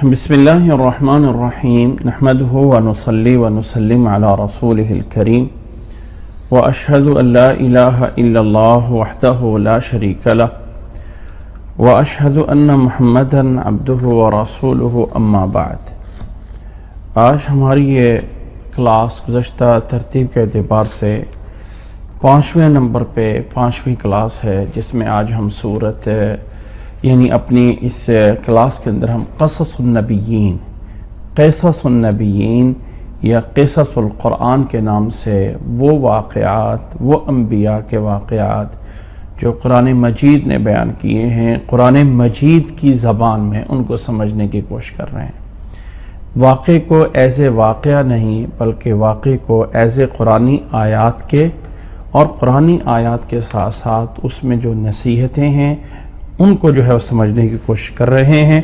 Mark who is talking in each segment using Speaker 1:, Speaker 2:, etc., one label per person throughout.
Speaker 1: بسم اللہ الرحمن الرحیم نحمدہ ونصلی ونسلم علی رسولہ الکریم واشہد ان لا الہ الا اللہ وحدہ لا شریک لہ واشہد ان محمدا عبدہ ورسولہ اما بعد۔ آج ہماری یہ کلاس گزشتہ ترتیب کے اعتبار سے 5ویں نمبر پہ 5ویں کلاس ہے، جس میں آج ہم سورت یعنی اپنی اس کلاس کے اندر ہم قصص النبیین یا قصص القرآن کے نام سے وہ واقعات، وہ انبیاء کے واقعات جو قرآن مجید نے بیان کیے ہیں، قرآن مجید کی زبان میں ان کو سمجھنے کی کوشش کر رہے ہیں۔ واقعے کو ایز اے واقعہ نہیں بلکہ واقعے کو ایز اے قرآنی آیات کے اور قرآنی آیات کے ساتھ ساتھ اس میں جو نصیحتیں ہیں ان کو جو ہے وہ سمجھنے کی کوشش کر رہے ہیں۔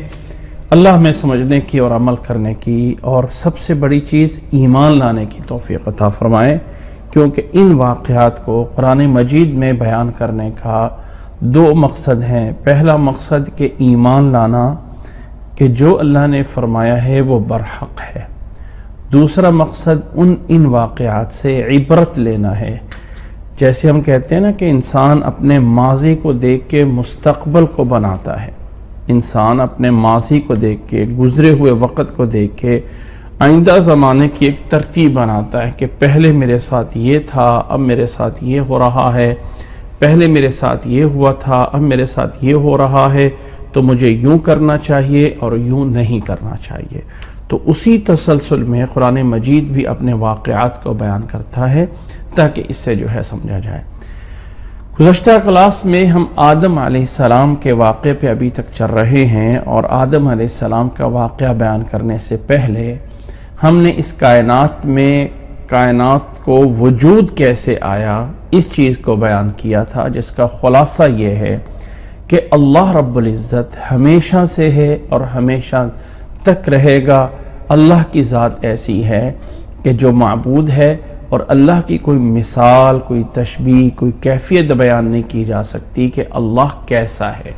Speaker 1: اللہ ہمیں سمجھنے کی اور عمل کرنے کی اور سب سے بڑی چیز ایمان لانے کی توفیق عطا فرمائے، کیونکہ ان واقعات کو قرآن مجید میں بیان کرنے کا 2 مقصد ہیں۔ پہلا مقصد کہ ایمان لانا کہ جو اللہ نے فرمایا ہے وہ برحق ہے۔ دوسرا مقصد ان واقعات سے عبرت لینا ہے۔ جیسے ہم کہتے ہیں نا کہ انسان اپنے ماضی کو دیکھ کے مستقبل کو بناتا ہے، انسان اپنے ماضی کو دیکھ کے، گزرے ہوئے وقت کو دیکھ کے آئندہ زمانے کی ایک ترتیب بناتا ہے کہ پہلے میرے ساتھ یہ تھا، اب میرے ساتھ یہ ہو رہا ہے، پہلے میرے ساتھ یہ ہوا تھا، اب میرے ساتھ یہ ہو رہا ہے، تو مجھے یوں کرنا چاہیے اور یوں نہیں کرنا چاہیے۔ تو اسی تسلسل میں قرآن مجید بھی اپنے واقعات کو بیان کرتا ہے تاکہ اس سے جو ہے سمجھا جائے۔ گزشتہ کلاس میں ہم آدم علیہ السلام کے واقعے پہ ابھی تک چل رہے ہیں، اور آدم علیہ السلام کا واقعہ بیان کرنے سے پہلے ہم نے اس کائنات کو وجود کیسے آیا اس چیز کو بیان کیا تھا، جس کا خلاصہ یہ ہے کہ اللہ رب العزت ہمیشہ سے ہے اور ہمیشہ تک رہے گا۔ اللہ کی ذات ایسی ہے کہ جو معبود ہے، اور اللہ کی کوئی مثال، کوئی تشبیہ، کوئی کیفیت بیان نہیں کی جا سکتی کہ اللہ کیسا ہے۔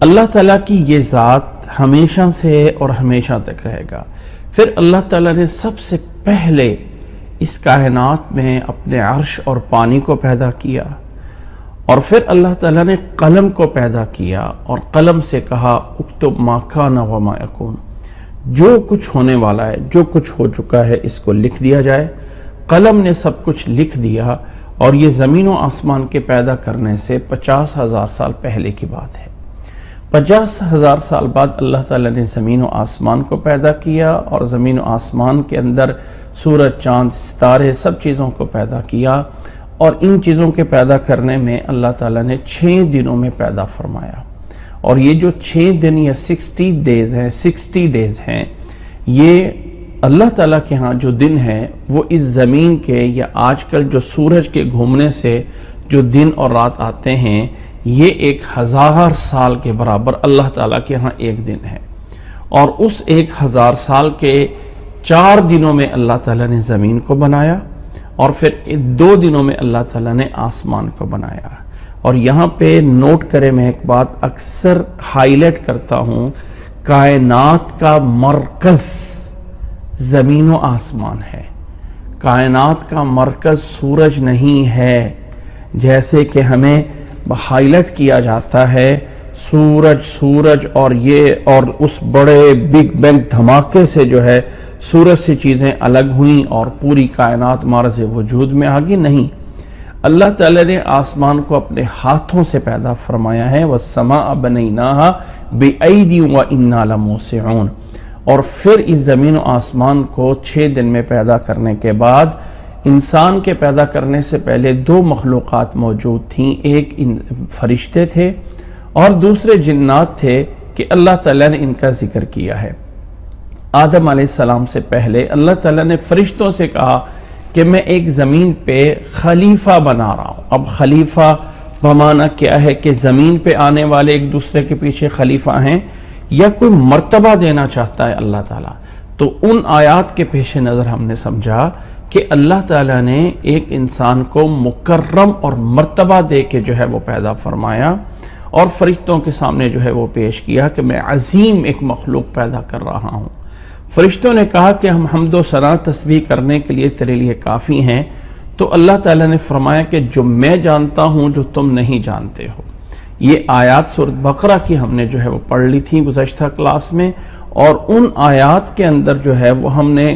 Speaker 1: اللہ تعالیٰ کی یہ ذات ہمیشہ سے ہے اور ہمیشہ تک رہے گا۔ پھر اللہ تعالیٰ نے سب سے پہلے اس کائنات میں اپنے عرش اور پانی کو پیدا کیا، اور پھر اللہ تعالیٰ نے قلم کو پیدا کیا اور قلم سے کہا اکتب ما کان وما یکون، جو کچھ ہونے والا ہے، جو کچھ ہو چکا ہے، اس کو لکھ دیا جائے۔ قلم نے سب کچھ لکھ دیا، اور یہ زمین و آسمان کے پیدا کرنے سے 50,000 سال پہلے کی بات ہے۔ 50,000 سال بعد اللہ تعالیٰ نے زمین و آسمان کو پیدا کیا، اور زمین و آسمان کے اندر سورج، چاند، ستارے، سب چیزوں کو پیدا کیا، اور ان چیزوں کے پیدا کرنے میں اللہ تعالیٰ نے 6 دنوں میں پیدا فرمایا۔ اور یہ جو 6 دن یا 60 ڈیز ہیں، یہ اللہ تعالیٰ کے ہاں جو دن ہے وہ اس زمین کے یا آج کل جو سورج کے گھومنے سے جو دن اور رات آتے ہیں، یہ 1000 سال کے برابر اللہ تعالیٰ کے ہاں ایک دن ہے۔ اور اس 1000 سال کے 4 دنوں میں اللہ تعالیٰ نے زمین کو بنایا، اور پھر 2 دنوں میں اللہ تعالیٰ نے آسمان کو بنایا۔ اور یہاں پہ نوٹ کریں، میں ایک بات اکثر ہائی لائٹ کرتا ہوں، کائنات کا مرکز زمین و آسمان ہے، کائنات کا مرکز سورج نہیں ہے۔ جیسے کہ ہمیں ہائی لائٹ کیا جاتا ہے سورج اور یہ اور اس بڑے بگ بینگ دھماکے سے جو ہے سورج سے چیزیں الگ ہوئیں اور پوری کائنات معرض وجود میں آ گئی، نہیں۔ اللہ تعالیٰ نے آسمان کو اپنے ہاتھوں سے پیدا فرمایا ہے، وَالسَّمَاءَ بَنَيْنَاهَا بِأَيْدٍ وَإِنَّا لَمُوسِعُونَ۔ اور پھر اس زمین و آسمان کو 6 دن میں پیدا کرنے کے بعد انسان کے پیدا کرنے سے پہلے 2 مخلوقات موجود تھیں، ایک فرشتے تھے اور دوسرے جنات تھے کہ اللہ تعالیٰ نے ان کا ذکر کیا ہے۔ آدم علیہ السلام سے پہلے اللہ تعالیٰ نے فرشتوں سے کہا کہ میں ایک زمین پہ خلیفہ بنا رہا ہوں۔ اب خلیفہ بمعنی کیا ہے کہ زمین پہ آنے والے ایک دوسرے کے پیچھے خلیفہ ہیں، یا کوئی مرتبہ دینا چاہتا ہے اللہ تعالیٰ۔ تو ان آیات کے پیش نظر ہم نے سمجھا کہ اللہ تعالیٰ نے ایک انسان کو مکرم اور مرتبہ دے کے جو ہے وہ پیدا فرمایا، اور فرشتوں کے سامنے جو ہے وہ پیش کیا کہ میں عظیم ایک مخلوق پیدا کر رہا ہوں۔ فرشتوں نے کہا کہ ہم حمد و ثنا تسبیح کرنے کے لیے تیرے لیے کافی ہیں، تو اللہ تعالیٰ نے فرمایا کہ جو میں جانتا ہوں جو تم نہیں جانتے ہو۔ یہ آیات سورۃ بقرہ کی ہم نے جو ہے وہ پڑھ لی تھی گزشتہ کلاس میں، اور ان آیات کے اندر جو ہے وہ ہم نے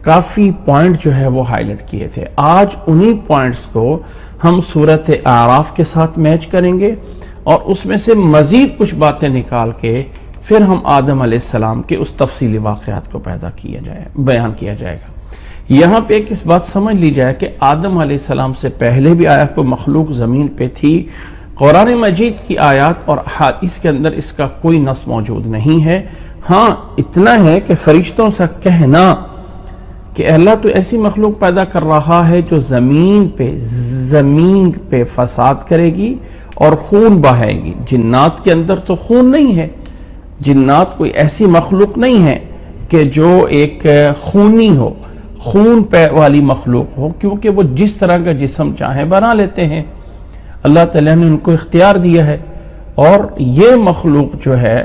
Speaker 1: کافی پوائنٹ جو ہے وہ ہائی لائٹ کیے تھے۔ آج انہی پوائنٹس کو ہم سورۃ اعراف کے ساتھ میچ کریں گے اور اس میں سے مزید کچھ باتیں نکال کے پھر ہم آدم علیہ السلام کے اس تفصیلی واقعات کو بیان کیا جائے گا۔ یہاں پہ ایک اس بات سمجھ لی جائے کہ آدم علیہ السلام سے پہلے بھی آیا کوئی مخلوق زمین پہ تھی۔ قرآن مجید کی آیات اور احادیث کے اندر اس کا کوئی نص موجود نہیں ہے۔ ہاں اتنا ہے کہ فرشتوں سے کہنا کہ اللہ تو ایسی مخلوق پیدا کر رہا ہے جو زمین پہ فساد کرے گی اور خون بہائے گی۔ جنات کے اندر تو خون نہیں ہے، جنات کوئی ایسی مخلوق نہیں ہے کہ جو ایک خونی ہو، خون پہ والی مخلوق ہو، کیونکہ وہ جس طرح کا جسم چاہے بنا لیتے ہیں، اللہ تعالیٰ نے ان کو اختیار دیا ہے۔ اور یہ مخلوق جو ہے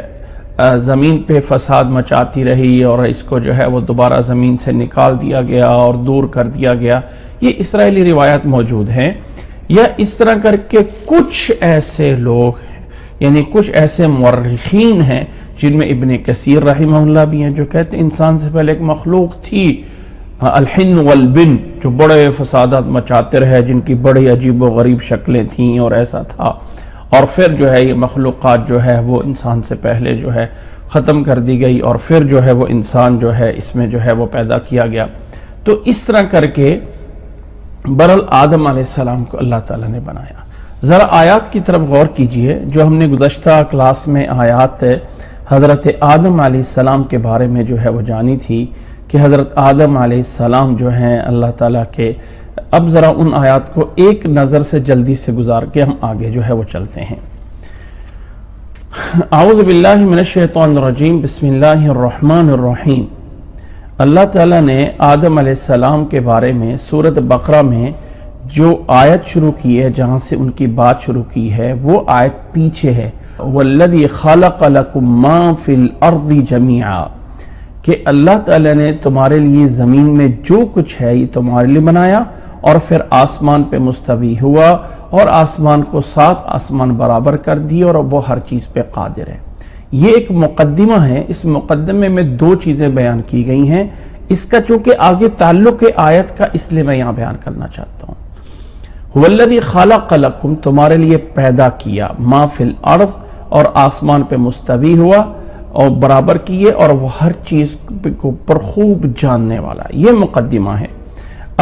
Speaker 1: زمین پہ فساد مچاتی رہی اور اس کو جو ہے وہ دوبارہ زمین سے نکال دیا گیا اور دور کر دیا گیا، یہ اسرائیلی روایات موجود ہیں۔ یا اس طرح کر کے کچھ ایسے لوگ ہیں، یعنی کچھ ایسے مورخین ہیں جن میں ابن کثیر رحمہ اللہ بھی ہیں، جو کہتے ہیں انسان سے پہلے ایک مخلوق تھی الحن والبن، جو بڑے فسادات مچاتے رہے، جن کی بڑی عجیب و غریب شکلیں تھیں اور ایسا تھا، اور پھر جو ہے یہ مخلوقات جو ہے وہ انسان سے پہلے جو ہے ختم کر دی گئی، اور پھر جو ہے وہ انسان جو ہے اس میں جو ہے وہ پیدا کیا گیا۔ تو اس طرح کر کے برحال آدم علیہ السلام کو اللہ تعالیٰ نے بنایا۔ ذرا آیات کی طرف غور کیجئے، جو ہم نے گزشتہ کلاس میں آیات حضرت آدم علیہ السلام کے بارے میں جو ہے وہ جانی تھی کہ حضرت آدم علیہ السلام جو ہیں اللہ تعالیٰ کے۔ اب ذرا ان آیات کو ایک نظر سے جلدی سے گزار کے ہم آگے جو ہے وہ چلتے ہیں۔ اعوذ باللہ من الشیطان الرجیم، بسم اللہ الرحمن الرحیم۔ اللہ تعالیٰ نے آدم علیہ السلام کے بارے میں سورۃ بقرہ میں جو آیت شروع کی ہے، جہاں سے ان کی بات شروع کی ہے، وہ آیت پیچھے ہے، وَالَّذِي خَلَقَ لَكُم مَّا فِي الْأَرْضِ جَمِيعًا، کہ اللہ تعالیٰ نے تمہارے لیے زمین میں جو کچھ ہے یہ تمہارے لیے بنایا، اور پھر آسمان پہ مستوی ہوا اور آسمان کو 7 آسمان برابر کر دی، اور وہ ہر چیز پہ قادر ہے۔ یہ ایک مقدمہ ہے، اس مقدمے میں 2 چیزیں بیان کی گئی ہیں۔ اس کا چونکہ آگے تعلق آیت کا، اس لیے میں یہاں بیان کرنا چاہتا ہوں۔ هو الذی خلق لکم، تمہارے لیے پیدا کیا، ما فی الارض، اور آسمان پہ مستوی ہوا اور برابر کیے، اور وہ ہر چیز کو پر خوب جاننے والا۔ یہ مقدمہ ہے۔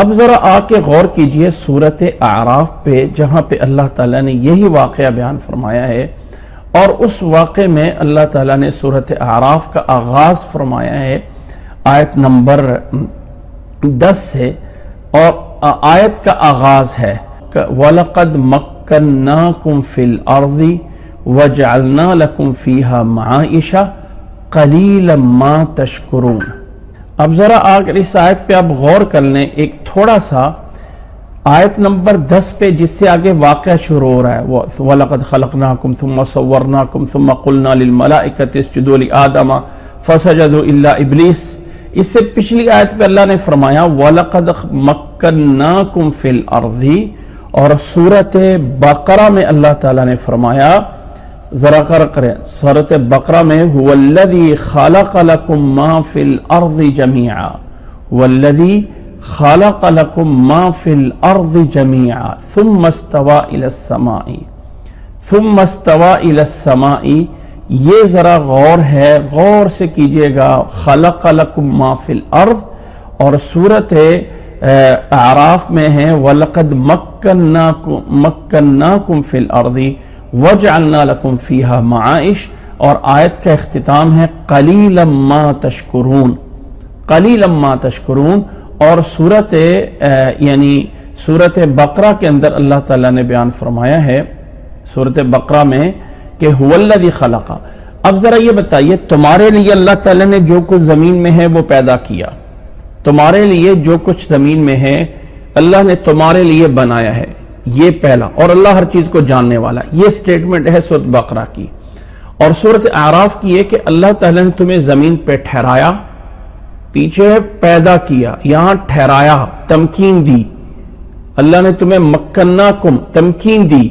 Speaker 1: اب ذرا آ کے غور کیجئے سورۃ اعراف پہ، جہاں پہ اللہ تعالیٰ نے یہی واقعہ بیان فرمایا ہے، اور اس واقعے میں اللہ تعالیٰ نے سورۃ اعراف کا آغاز فرمایا ہے آیت نمبر 10 سے، اور آیت کا آغاز ہے وَلَقَدْ مَكَّنَّاكُمْ فِي الْأَرْضِ وَجَعَلْنَا لَكُمْ فِيهَا مَعَائِشَ قَلِيلًا مَا تَشْكُرُونَ۔ اب ذرا اگر اس آیت پہ آپ غور کر لیں، ایک تھوڑا سا آیت نمبر 10 پہ جس سے آگے واقعہ شروع ہو رہا ہے، وَلَقَدْ خَلَقْنَاكُمْ ثُمَّ صَوَّرْنَاكُمْ ثُمَّ قُلْنَا لِلْمَلَائِكَةِ اسْجُدُوا لِآدَمَ فَسَجَدُوا إِلَّا إِبْلِيسَ۔ اس سے پچھلی آیت پہ اللہ نے فرمایا وَلَقَدْ مَكَّنَّاكُمْ فِي الْأَرْضِ، اور سورۃ بقرہ میں اللہ تعالیٰ نے فرمایا، ذرا غور کریں، سورۃ بقرہ میں هو الذی خلق لکم ما فی الارض جميعا، والذی خلق لکم ما فی الارض جميعا ثم استوى الى السماء، ثم استوى الى السماء، یہ ذرا غور ہے، غور سے کیجئے گا، خلق لکم ما فی الارض، اور سورۃ اعراف میں ہے وَلَقَدْ مَكَّنَّاكُمْ فِي الْأَرْضِ وَجَعَلْنَا لَكُمْ فِيهَا مَعَائِشَ، اور آیت کا اختتام ہے قَلِيلًا مَا تَشْكُرُونَ، قَلِيلًا مَا تَشْكُرُونَ۔ اور سورۃ بقرہ کے اندر اللہ تعالیٰ نے بیان فرمایا ہے سورۃ بقرہ میں کہ هُوَ الَّذِي خَلَقَ۔ اب ذرا یہ بتائیے، تمہارے لیے اللہ تعالیٰ نے جو کچھ زمین میں ہے وہ پیدا کیا، تمہارے لیے جو کچھ زمین میں ہے اللہ نے تمہارے لیے بنایا ہے۔ یہ پہلا، اور اللہ ہر چیز کو جاننے والا، یہ سٹیٹمنٹ ہے سورۃ بقرہ کی۔ اور سورۃ اعراف کی ہے کہ اللہ تعالیٰ نے تمہیں زمین پہ ٹھہرایا، پیچھے پیدا کیا، یہاں ٹھہرایا، تمکین دی۔ اللہ نے تمہیں مکناکم تمکین دی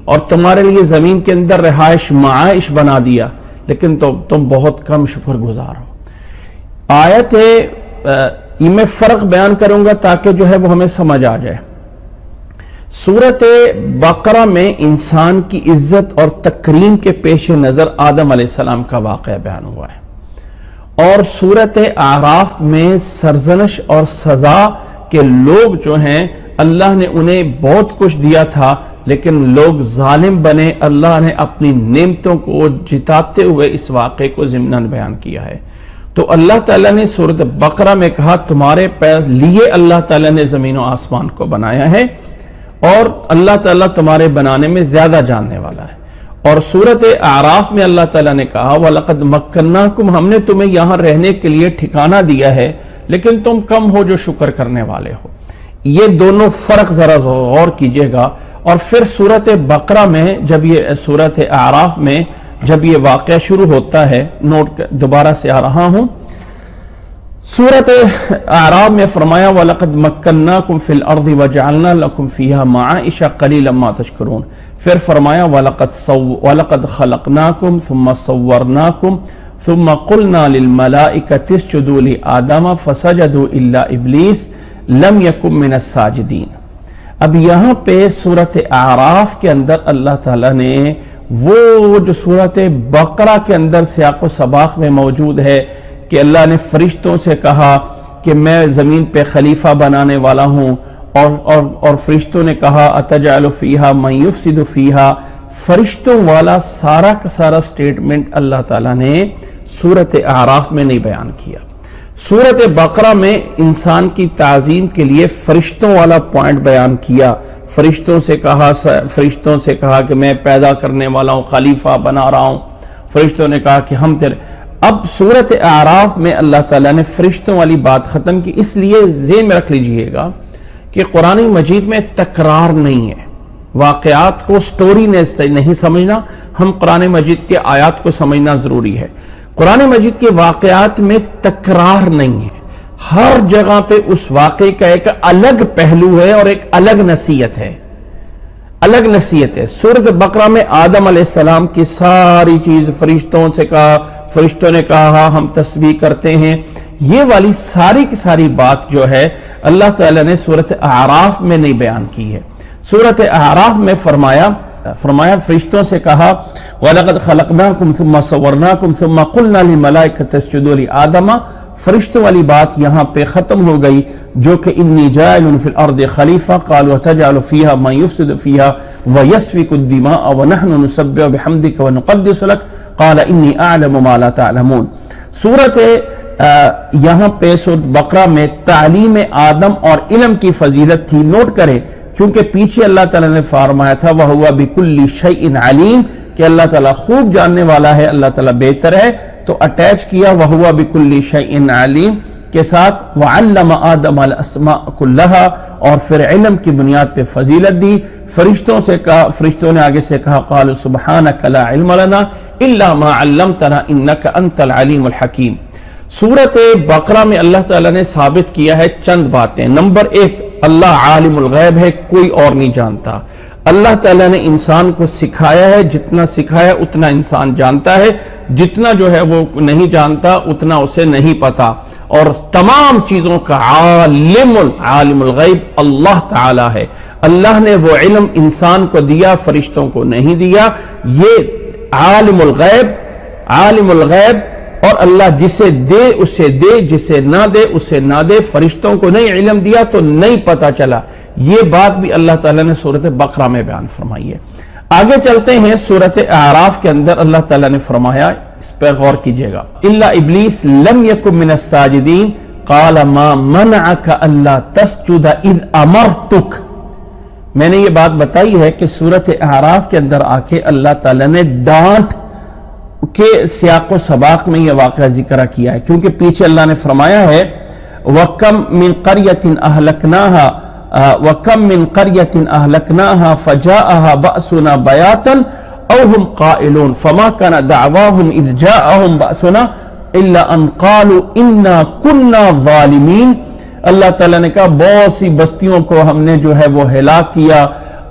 Speaker 1: اور تمہارے لیے زمین کے اندر رہائش معائش بنا دیا، لیکن تم بہت کم شکر گزار ہو۔ آیت ہے، یہ میں فرق بیان کروں گا تاکہ جو ہے وہ ہمیں سمجھ آ جائے۔ سورۃ بقرہ میں انسان کی عزت اور تکریم کے پیش نظر آدم علیہ السلام کا واقعہ بیان ہوا ہے، اور سورۃ اعراف میں سرزنش اور سزا کے لوگ جو ہیں اللہ نے انہیں بہت کچھ دیا تھا لیکن لوگ ظالم بنے، اللہ نے اپنی نعمتوں کو جتاتے ہوئے اس واقعے کو ضمناً بیان کیا ہے۔ تو اللہ تعالیٰ نے سورۃ بقرہ میں کہا تمہارے لیے اللہ تعالیٰ نے زمین و آسمان کو بنایا ہے اور اللہ تعالیٰ تمہارے بنانے میں زیادہ جاننے والا ہے۔ اور سورۃ اعراف میں اللہ تعالیٰ نے کہا وَلَقَدْ مَكَّنَّاكُمْ، ہم نے تمہیں یہاں رہنے کے لیے ٹھکانہ دیا ہے لیکن تم کم ہو جو شکر کرنے والے ہو۔ یہ دونوں فرق ذرا غور کیجئے گا۔ اور پھر سورۃ بقرہ میں جب یہ سورۃ اعراف میں جب یہ واقعہ شروع ہوتا ہے، نوٹ دوبارہ سے آ رہا ہوں، سورۃ اعراف میں فرمایا وَلَقَدْ مَكَّنَّاكُمْ فِي الْأَرْضِ وَجَعَلْنَا لَكُمْ فِيهَا مَعَائِشَ قَلِيلًا مَا تَشْكُرُونَ، پھر فرمایا وَلَقَدْ خَلَقْنَاكُمْ ثُمَّ صَوَّرْنَاكُمْ ثُمَّ قُلْنَا لِلْمَلَائِكَةِ اسْجُدُوا لِآدَمَ فَسَجَدُوا إِلَّا إِبْلِيسَ لَمْ يَكُن مِّنَ السَّاجِدِينَ۔ اب یہاں پہ سورۃ اعراف کے اندر اللہ تعالیٰ نے وہ جو سورۃ بقرہ کے اندر سیاق و سباق میں موجود ہے کہ اللہ نے فرشتوں سے کہا کہ میں زمین پہ خلیفہ بنانے والا ہوں، اور فرشتوں نے کہا اتجعل فیہا من یفسد فیہا، فرشتوں والا سارا کا سارا سٹیٹمنٹ اللہ تعالیٰ نے سورۃ اعراف میں نہیں بیان کیا۔ سورۃ بقرہ میں انسان کی تعظیم کے لیے فرشتوں والا پوائنٹ بیان کیا، فرشتوں سے کہا کہ میں پیدا کرنے والا ہوں، خلیفہ بنا رہا ہوں، فرشتوں نے کہا کہ ہم تیرے۔ اب سورۃ اعراف میں اللہ تعالیٰ نے فرشتوں والی بات ختم کی، اس لیے ذہن میں رکھ لیجئے گا کہ قرآن مجید میں تکرار نہیں ہے، واقعات کو سٹوری نہیں سمجھنا، ہم قرآن مجید کے آیات کو سمجھنا ضروری ہے۔ قرآن مجید کے واقعات میں تکرار نہیں ہے، ہر جگہ پہ اس واقعے کا ایک الگ پہلو ہے اور ایک الگ نصیحت ہے، الگ نصیحت ہے۔ سورۃ بقرہ میں آدم علیہ السلام کی ساری چیز فرشتوں سے کہا، فرشتوں نے کہا ہم تسبیح کرتے ہیں، یہ والی ساری کی ساری بات جو ہے اللہ تعالیٰ نے سورۃ اعراف میں نہیں بیان کی ہے۔ سورۃ اعراف میں فرمایا فرشتوں سے کہا وَلَقَدْ خَلَقْنَاكُمْ ثُمَّ صَوَّرْنَاكُمْ ثُمَّ قُلْنَا لِلْمَلَائِكَةِ اسْجُدُوا لِآدَمَ، فرشتوں والی بات یہاں پہ ختم ہو گئی جو کہ انی جاعل فی الارض خلیفہ قالوا اتجعل فیہا من یفسد فیہا ویسفک الدماء ونحن نسبح بحمدک ونقدس لک قال انی اعلم ما لا تعلمون۔ سورۃ یہاں پہ سورۃ بقرہ میں تعلیم آدم اور علم کی فضیلت تھی، نوٹ کریں، چونکہ پیچھے اللہ تعالیٰ نے فرمایا تھا وَهُوَ بِكُلِّ شَيْءٍ عَلِيمٌ کہ اللہ تعالیٰ خوب جاننے والا ہے، اللہ تعالیٰ بہتر ہے، تو اٹیچ کیا وَهُوَ بِكُلِّ شَيْءٍ عَلِيمٌ کے ساتھ وَعَلَّمَ آدَمَ الْأَسْمَاءَ كُلَّهَا، اور پھر علم کی بنیاد پہ فضیلت دی۔ فرشتوں نے آگے سے کہا قَالُوا سُبْحَانَكَ لَا عِلْمَ لَنَا إِلَّا مَا عَلَّمْتَنَا إِنَّكَ أَنْتَ الْعَلِيمُ الْحَكِيمُ۔ سورۃ بقرہ میں اللہ تعالیٰ نے ثابت کیا ہے چند باتیں۔ نمبر ایک، اللہ عالم الغیب ہے، کوئی اور نہیں جانتا۔ اللہ تعالیٰ نے انسان کو سکھایا ہے، جتنا سکھایا اتنا انسان جانتا ہے، جتنا جو ہے وہ نہیں جانتا اتنا اسے نہیں پتا۔ اور تمام چیزوں کا عالم الغیب اللہ تعالیٰ ہے۔ اللہ نے وہ علم انسان کو دیا، فرشتوں کو نہیں دیا۔ یہ عالم الغیب اور اللہ جسے دے اسے دے، جسے نہ دے اسے نہ دے۔ فرشتوں کو نہیں علم دیا تو نہیں پتا چلا، یہ بات بھی اللہ تعالیٰ نے سورۃ بقرہ میں بیان فرمائی ہے۔ آگے چلتے ہیں، سورۃ اعراف کے اندر اللہ تعالیٰ نے فرمایا، اس پر غور کیجئے گا، الا ابلیس لم یکن من الساجدین قال ما منعک الا تسجد اذ امرتک۔ میں نے یہ بات بتائی ہے کہ سورۃ اعراف کے اندر آ کے اللہ تعالیٰ نے ڈانٹ کے سیاق و سباق میں یہ واقعہ ذکر کیا ہے، کیونکہ پیچھے اللہ نے فرمایا ہے وَكَمْ مِنْ قَرْيَةٍ أَهْلَكْنَاهَا وَكَمْ مِنْ قَرْيَةٍ أَهْلَكْنَاهَا فَجَاءَهَا بَأْسُنَا بَيَاتًا أَوْ هُمْ قَائِلُونَ فَمَا كَانَ دَعْوَاهُمْ إِذْ جَاءَهُمْ بَأْسُنَا إِلَّا أَنْ قَالُوا إِنَّا كُنَّا ظَالِمِينَ۔ اللہ تعالیٰ نے کہا بہت سی بستیوں کو ہم نے جو ہے وہ ہلاک کیا،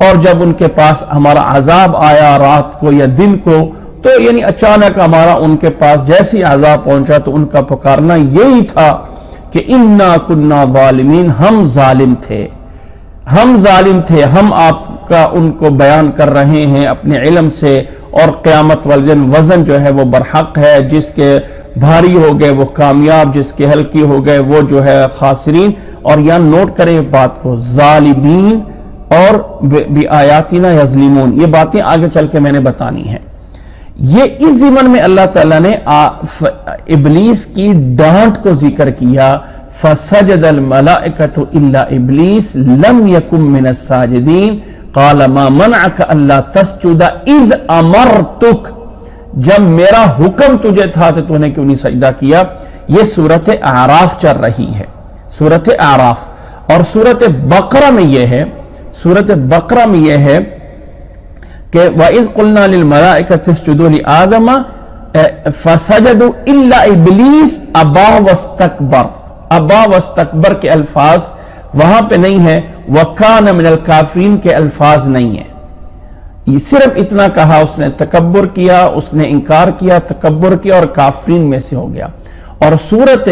Speaker 1: اور جب ان کے پاس ہمارا عذاب آیا رات کو یا دن کو، تو یعنی اچانک ہمارا ان کے پاس جیسی عذاب پہنچا تو ان کا پکارنا یہی تھا کہ اِنَّا كُنَّا ظَالِمِينَ، ہم ظالم تھے، ہم ظالم تھے۔ ہم آپ کا ان کو بیان کر رہے ہیں اپنے علم سے، اور قیامت والے دن وزن جو ہے وہ برحق ہے، جس کے بھاری ہو گئے وہ کامیاب، جس کے ہلکی ہو گئے وہ جو ہے خاسرین۔ اور یہاں نوٹ کریں بات کو، ظالمین اور بِآیاتنا یظلمون، یہ باتیں آگے چل کے میں نے بتانی ہیں۔ یہ اس ضمن میں اللہ تعالیٰ نے ابلیس کی ڈانٹ کو ذکر کیا، فَسَجَدَ الْمَلَائِكَةُ إِلَّا إِبْلِيسَ لَمْ يَكُنْ مِنَ السَّاجِدِينَ قَالَ مَا مَنَعَكَ أَلَّا تَسْجُدَ إِذْ أَمَرْتُكَ، جب میرا حکم تجھے تھا تو تو نے کیوں نہیں سجدہ کیا۔ یہ سورۃ اعراف چل رہی ہے، سورۃ اعراف۔ اور سورۃ بقرہ میں یہ ہے، سورۃ بقرہ میں یہ ہے کہ وَإِذْ قُلْنَا لِلْمَلَائِكَةِ اسْجُدُوا لِآدَمَ فَسَجَدُوا إِلَّا إِبْلِيسَ أَبَى وَاسْتَكْبَرَ، ابا واستکبر کے الفاظ وہاں پہ نہیں ہے، وَكَانَ مِنَ الْكَافِرِينَ کے الفاظ نہیں ہیں۔ یہ صرف اتنا کہا، اس نے تکبر کیا، اس نے انکار کیا، تکبر کیا، اور کافرین میں سے ہو گیا۔ اور سورت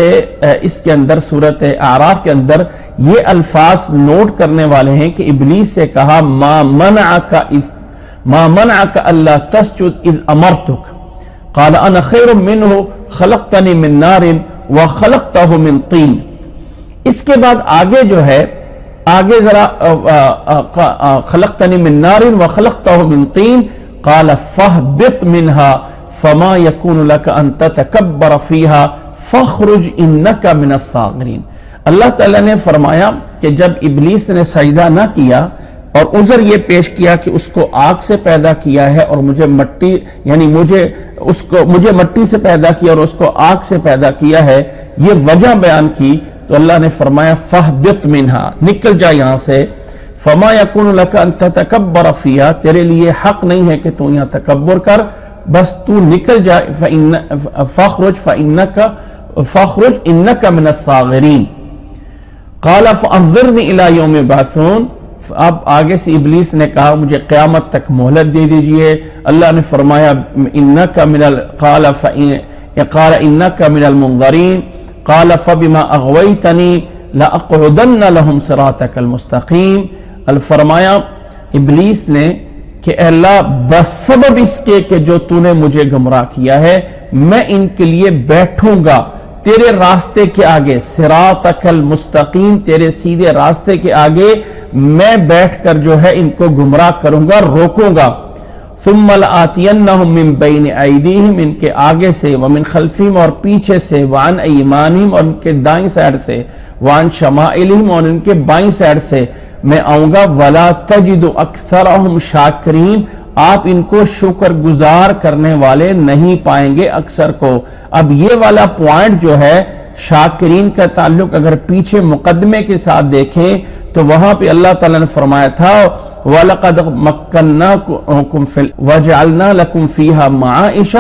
Speaker 1: اس کے اندر، سورت اعراف کے اندر یہ الفاظ نوٹ کرنے والے ہیں کہ ابلیس سے کہا ما منعک الا تسجد اذ امرتک قال انا خیر منہ خلقتنی من نار وخلقتہ من طین۔ اس کے بعد آگے جو ہے، آگے ذرا خلقتنی من نار وخلقتہ من طین قال فاہبط منہا فما یکون لک ان تتکبر فیہا فاخرج انک من الصاغرین۔ اللہ تعالیٰ نے فرمایا کہ جب ابلیس نے سجدہ نہ کیا اور عذر یہ پیش کیا کہ اس کو آگ سے پیدا کیا ہے اور مجھے مٹی، یعنی مجھے مٹی سے پیدا کیا اور اس کو آگ سے پیدا کیا ہے، یہ وجہ بیان کی، تو اللہ نے فرمایا فاہبط منہا، نکل جا یہاں سے، فما یکون لک ان تتکبر فیہا، تیرے لیے حق نہیں ہے کہ تو یہاں تکبر کر، بس تو نکل جا، فاخرج انک من الصاغرین۔ قال فانظرنی الی یوم یبعثون، اب آگے سے ابلیس نے کہا مجھے قیامت تک مہلت دے دیجئے۔ اللہ نے فرمایا قال انک من المنظرین قال فبما اغویتنی لاقعدن لهم صراطک المستقیم۔ فرمایا ابلیس نے کہ اے اللہ بس سبب اس کے کہ جو تو نے مجھے گمراہ کیا ہے، میں ان کے لیے بیٹھوں گا تیرے راستے کے آگے، صراطک المستقیم، تیرے سیدھے راستے کے آگے میں بیٹھ کر جو ہے ان کو گمراہ کروں گا، روکوں گا۔ ثم لآتینہم من بین ایدیہم، ان کے آگے سے، ومن خلفہم، اور پیچھے سے، وعن ایمانہم، اور ان کے دائیں سائڈ سے، وعن شمائلہم، اور ان کے بائیں سائڈ سے میں آؤں گا۔ ولا تجد اکثرہم شاکرین، آپ ان کو شکر گزار کرنے والے نہیں پائیں گے اکثر کو۔ اب یہ والا پوائنٹ جو ہے شاکرین کا تعلق اگر پیچھے مقدمے کے ساتھ دیکھیں تو وہاں پہ اللہ تعالیٰ نے فرمایا تھا وَلَقَدْ مَكَّنَّاكُمْ فِي وَجَعَلْنَا لَكُمْ فِيهَا مَعَائِشَ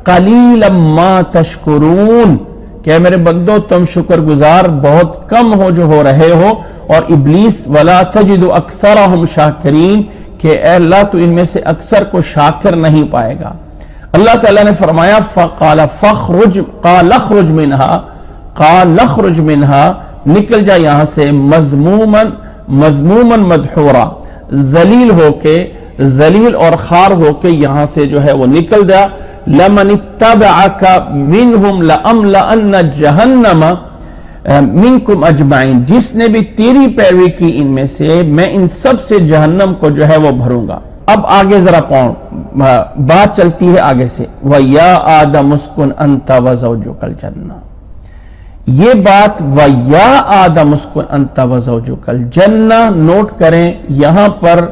Speaker 1: قَلِيلًا مَا تَشْكُرُونَ، کہ میرے بندو تم شکر گزار بہت کم ہو رہے ہو۔ اور ابلیس وَلَا تَجِدُ أَكْثَرَهُمْ شَاكِرِينَ، کہ اے اللہ تو ان میں سے اکثر کو شاکر نہیں پائے گا۔ اللہ تعالیٰ نے فرمایا قال اخرج منها، نکل جا یہاں سے، مذموما مدحورا، ذلیل اور خار ہو کے یہاں سے جو ہے وہ نکل جا۔ لمن اتبعک منہم لأملأن جہنم منکم اجمعین، جس نے بھی تیری پیروی کی ان میں سے، میں ان سب سے جہنم کو جو ہے وہ بھروں گا۔ اب آگے ذرا بات چلتی ہے آگے سے، وَيَا آدَمُ اسْكُنْ أَنْتَ وَزَوْجُكَ الْجَنَّةَ، یہ بات وَيَا آدَمُ اسْكُنْ أَنْتَ وَزَوْجُكَ الْجَنَّةَ نوٹ کریں، یہاں پر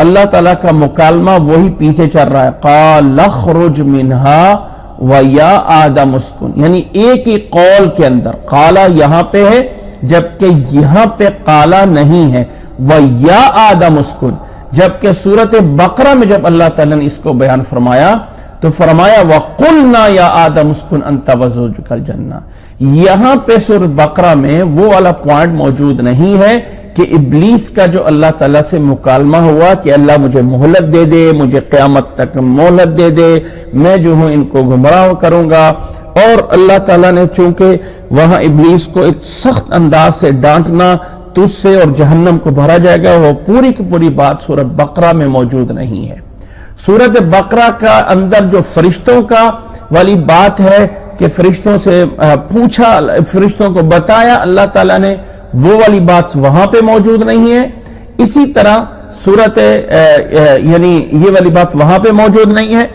Speaker 1: اللہ تعالیٰ کا مکالمہ وہی پیچھے چل رہا ہے، قَالَ اخْرُجْ مِنْهَا وَيَا آدَمُ اسْكُنْ، یعنی ایک ہی قول کے اندر، قَالَ یہاں پہ ہے جبکہ یہاں پہ قالا نہیں ہے. وَيَا آدَمُ اسْكُنْ، جبکہ سورۃ بقرہ میں جب اللہ تعالیٰ نے اس کو بیان فرمایا تو فرمایا وَقُلْنَا يَا آدَمُ اسْكُنْ أَنْتَ وَزَوْجُكَ الْجَنَّةَ. یہاں پہ سورۃ بقرہ میں وہ والا پوائنٹ موجود نہیں ہے کہ ابلیس کا جو اللہ تعالیٰ سے مکالمہ ہوا کہ اللہ مجھے مہلت دے دے، مجھے قیامت تک مہلت دے دے، میں جو ہوں ان کو گمراہ کروں گا. اور اللہ تعالیٰ نے چونکہ وہاں ابلیس کو ایک سخت انداز سے ڈانٹنا، تجھ سے اور جہنم کو بھرا جائے گا، وہ پوری کی پوری بات سورۃ بقرہ میں موجود نہیں ہے. سورۃ بقرہ کا اندر جو فرشتوں کا والی بات ہے کہ فرشتوں سے پوچھا، فرشتوں کو بتایا اللہ تعالیٰ نے، وہ والی بات وہاں پہ موجود نہیں ہے. اسی طرح سورت یعنی یہ والی بات وہاں پہ موجود نہیں ہے.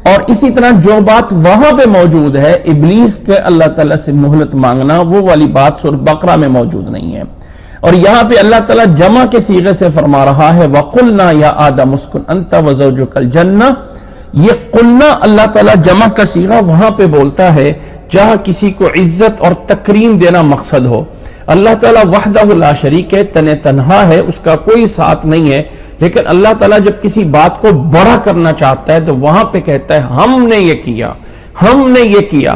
Speaker 1: اور اسی طرح جو بات وہاں پہ موجود ہے ابلیس کے اللہ تعالیٰ سے مہلت مانگنا، وہ والی بات سورۃ بقرہ میں موجود نہیں ہے. اور یہاں پہ اللہ تعالیٰ جمع کے صیغے سے فرما رہا ہے وَقُلْنَا يَا آدَمُ اسْكُنْ أَنْتَ وَزَوْجُكَ الْجَنَّةَ. یہ قلنا اللہ تعالیٰ جمع کا صیغہ وہاں پہ بولتا ہے جہاں کسی کو عزت اور تکریم دینا مقصد ہو. اللہ تعالیٰ وحدہ لا شریک ہے، تنہا ہے، اس کا کوئی ساتھ نہیں ہے. لیکن اللہ تعالیٰ جب کسی بات کو بڑا کرنا چاہتا ہے تو وہاں پہ کہتا ہے ہم نے یہ کیا، ہم نے یہ کیا.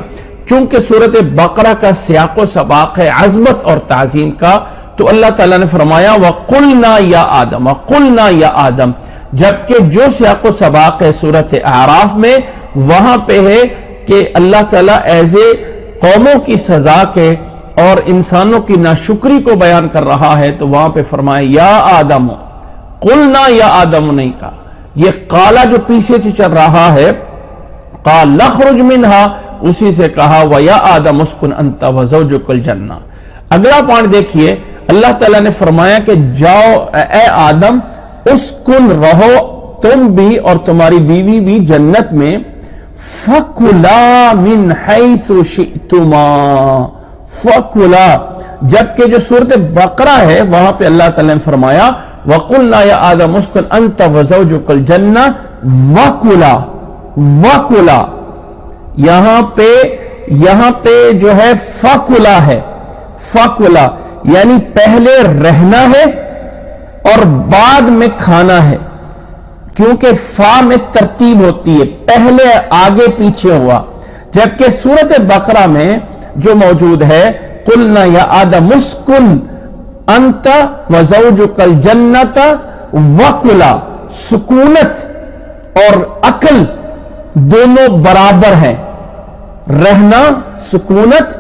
Speaker 1: چونکہ سورۃ بقرہ کا سیاق و سباق ہے عظمت اور تعظیم کا، تو اللہ تعالیٰ نے فرمایا وَقُلْنَا يَا آدَمَ، وَقُلْنَا يَا آدَمَ. جبکہ جو سیاق و سباق ہے سورۃ اعراف میں، وہاں پہ ہے کہ اللہ تعالیٰ ایسے قوموں کی سزا کے اور انسانوں کی ناشکری کو بیان کر رہا ہے، تو وہاں پہ فرمایا یا آدم، قلنا یا آدم نہیں کہا. یہ قالا جو پیچھے سے چل رہا ہے قال لخرج منہا، اسی سے کہا وَيَا آدَمُ اسْكُنْ أَنْتَ وَزَوْجُكَ الْجَنَّةَ. اگلا پوائنٹ دیکھیے، اللہ تعالیٰ نے فرمایا کہ جاؤ اے آدم، اسکن رہو تم بھی اور تمہاری بیوی بھی جنت میں، فَكُلَا مِنْ حَيْثُ شِئْتُمَا، فَكُلَا. جبکہ جو سورۃ بقرہ ہے وہاں پہ اللہ تعالیٰ نے فرمایا وَقُلْنَا يَا آدَمُ اسْكُنْ أَنْتَ وَزَوْجُكَ الْجَنَّةَ وَكُلَا، وَكُلَا. یہاں پہ جو ہے فَكُلَا ہے، فَكُلَا یعنی پہلے رہنا ہے اور بعد میں کھانا ہے، کیونکہ فا میں ترتیب ہوتی ہے، پہلے آگے پیچھے ہوا. جبکہ سورۃ بقرہ میں جو موجود ہے قلنا یا آدم اسکن انت وزوجک الجنت وکلا، سکونت اور عقل دونوں برابر ہیں، رہنا سکونت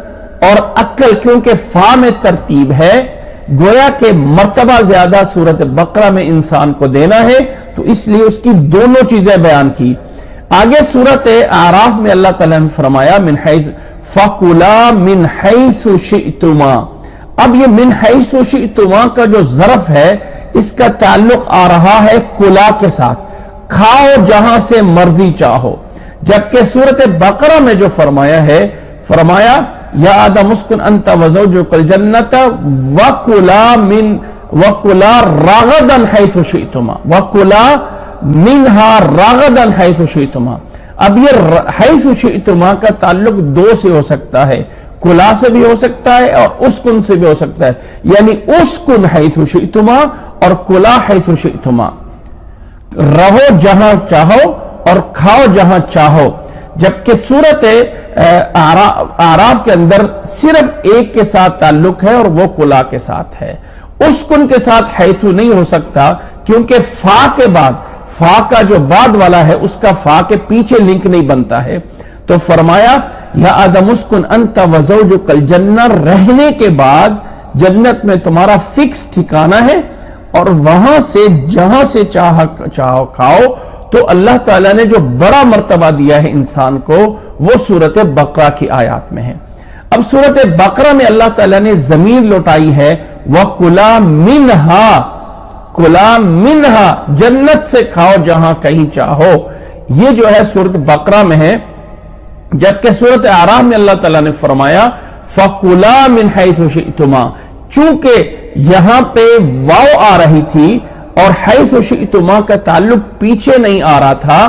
Speaker 1: اور عقل، کیونکہ فا میں ترتیب ہے، گویا کہ مرتبہ زیادہ سورۃ بقرہ میں انسان کو دینا ہے، تو اس لیے اس کی دونوں چیزیں بیان کی. آگے سورۃ اعراف میں اللہ تعالیٰ نے فرمایا من حیث فَكُلَا مِنْ حَيْثُ شِئْتُمَا. اب یہ من حیث شئتما کا جو ظرف ہے اس کا تعلق آ رہا ہے کلا کے ساتھ، کھاؤ جہاں سے مرضی چاہو. جبکہ سورۃ بقرہ میں جو فرمایا ہے، فرمایا یا آدم اسکن انت وزوجک الجنت وکلا راغدا حیث شئتما، وکلا منہا راغدا حیث شئتما. اب یہ حیث شئتما کا تعلق دو سے ہو سکتا ہے، کلا سے بھی ہو سکتا ہے اور اسکن سے بھی ہو سکتا ہے، یعنی اسکن حیث شئتما اور کلا حیث شئتما، رہو جہاں چاہو اور کھاؤ جہاں چاہو. جبکہ سورۃ اعراف کے اندر صرف ایک کے ساتھ تعلق ہے اور وہ کلا کے ساتھ ہے، اسکن کے ساتھ حیث نہیں ہو سکتا، کیونکہ فا کے بعد، فا کا جو بعد والا ہے اس کا فا کے پیچھے لنک نہیں بنتا ہے. تو فرمایا یا آدم اسکن انت وزوجک الجنہ، رہنے کے بعد جنت میں تمہارا فکس ٹھکانہ ہے اور وہاں سے جہاں سے چاہو کھاؤ. تو اللہ تعالیٰ نے جو بڑا مرتبہ دیا ہے انسان کو وہ سورۃ بقرہ کی آیات میں ہے. اب سورۃ بقرہ میں اللہ تعالیٰ نے زمین لوٹائی ہے وَكُلَا مِنْهَا، کُلَا مِنْهَا، جنت سے کھاؤ جہاں کہیں چاہو. یہ جو ہے سورۃ بقرہ میں ہے. جبکہ سورۃ اعراف میں اللہ تعالیٰ نے فرمایا فَكُلَا مِنْ حَيْثُ شِئْتُمَا، چونکہ یہاں پہ واو آ رہی تھی اور حیث شئتما کا تعلق پیچھے نہیں آ رہا تھا،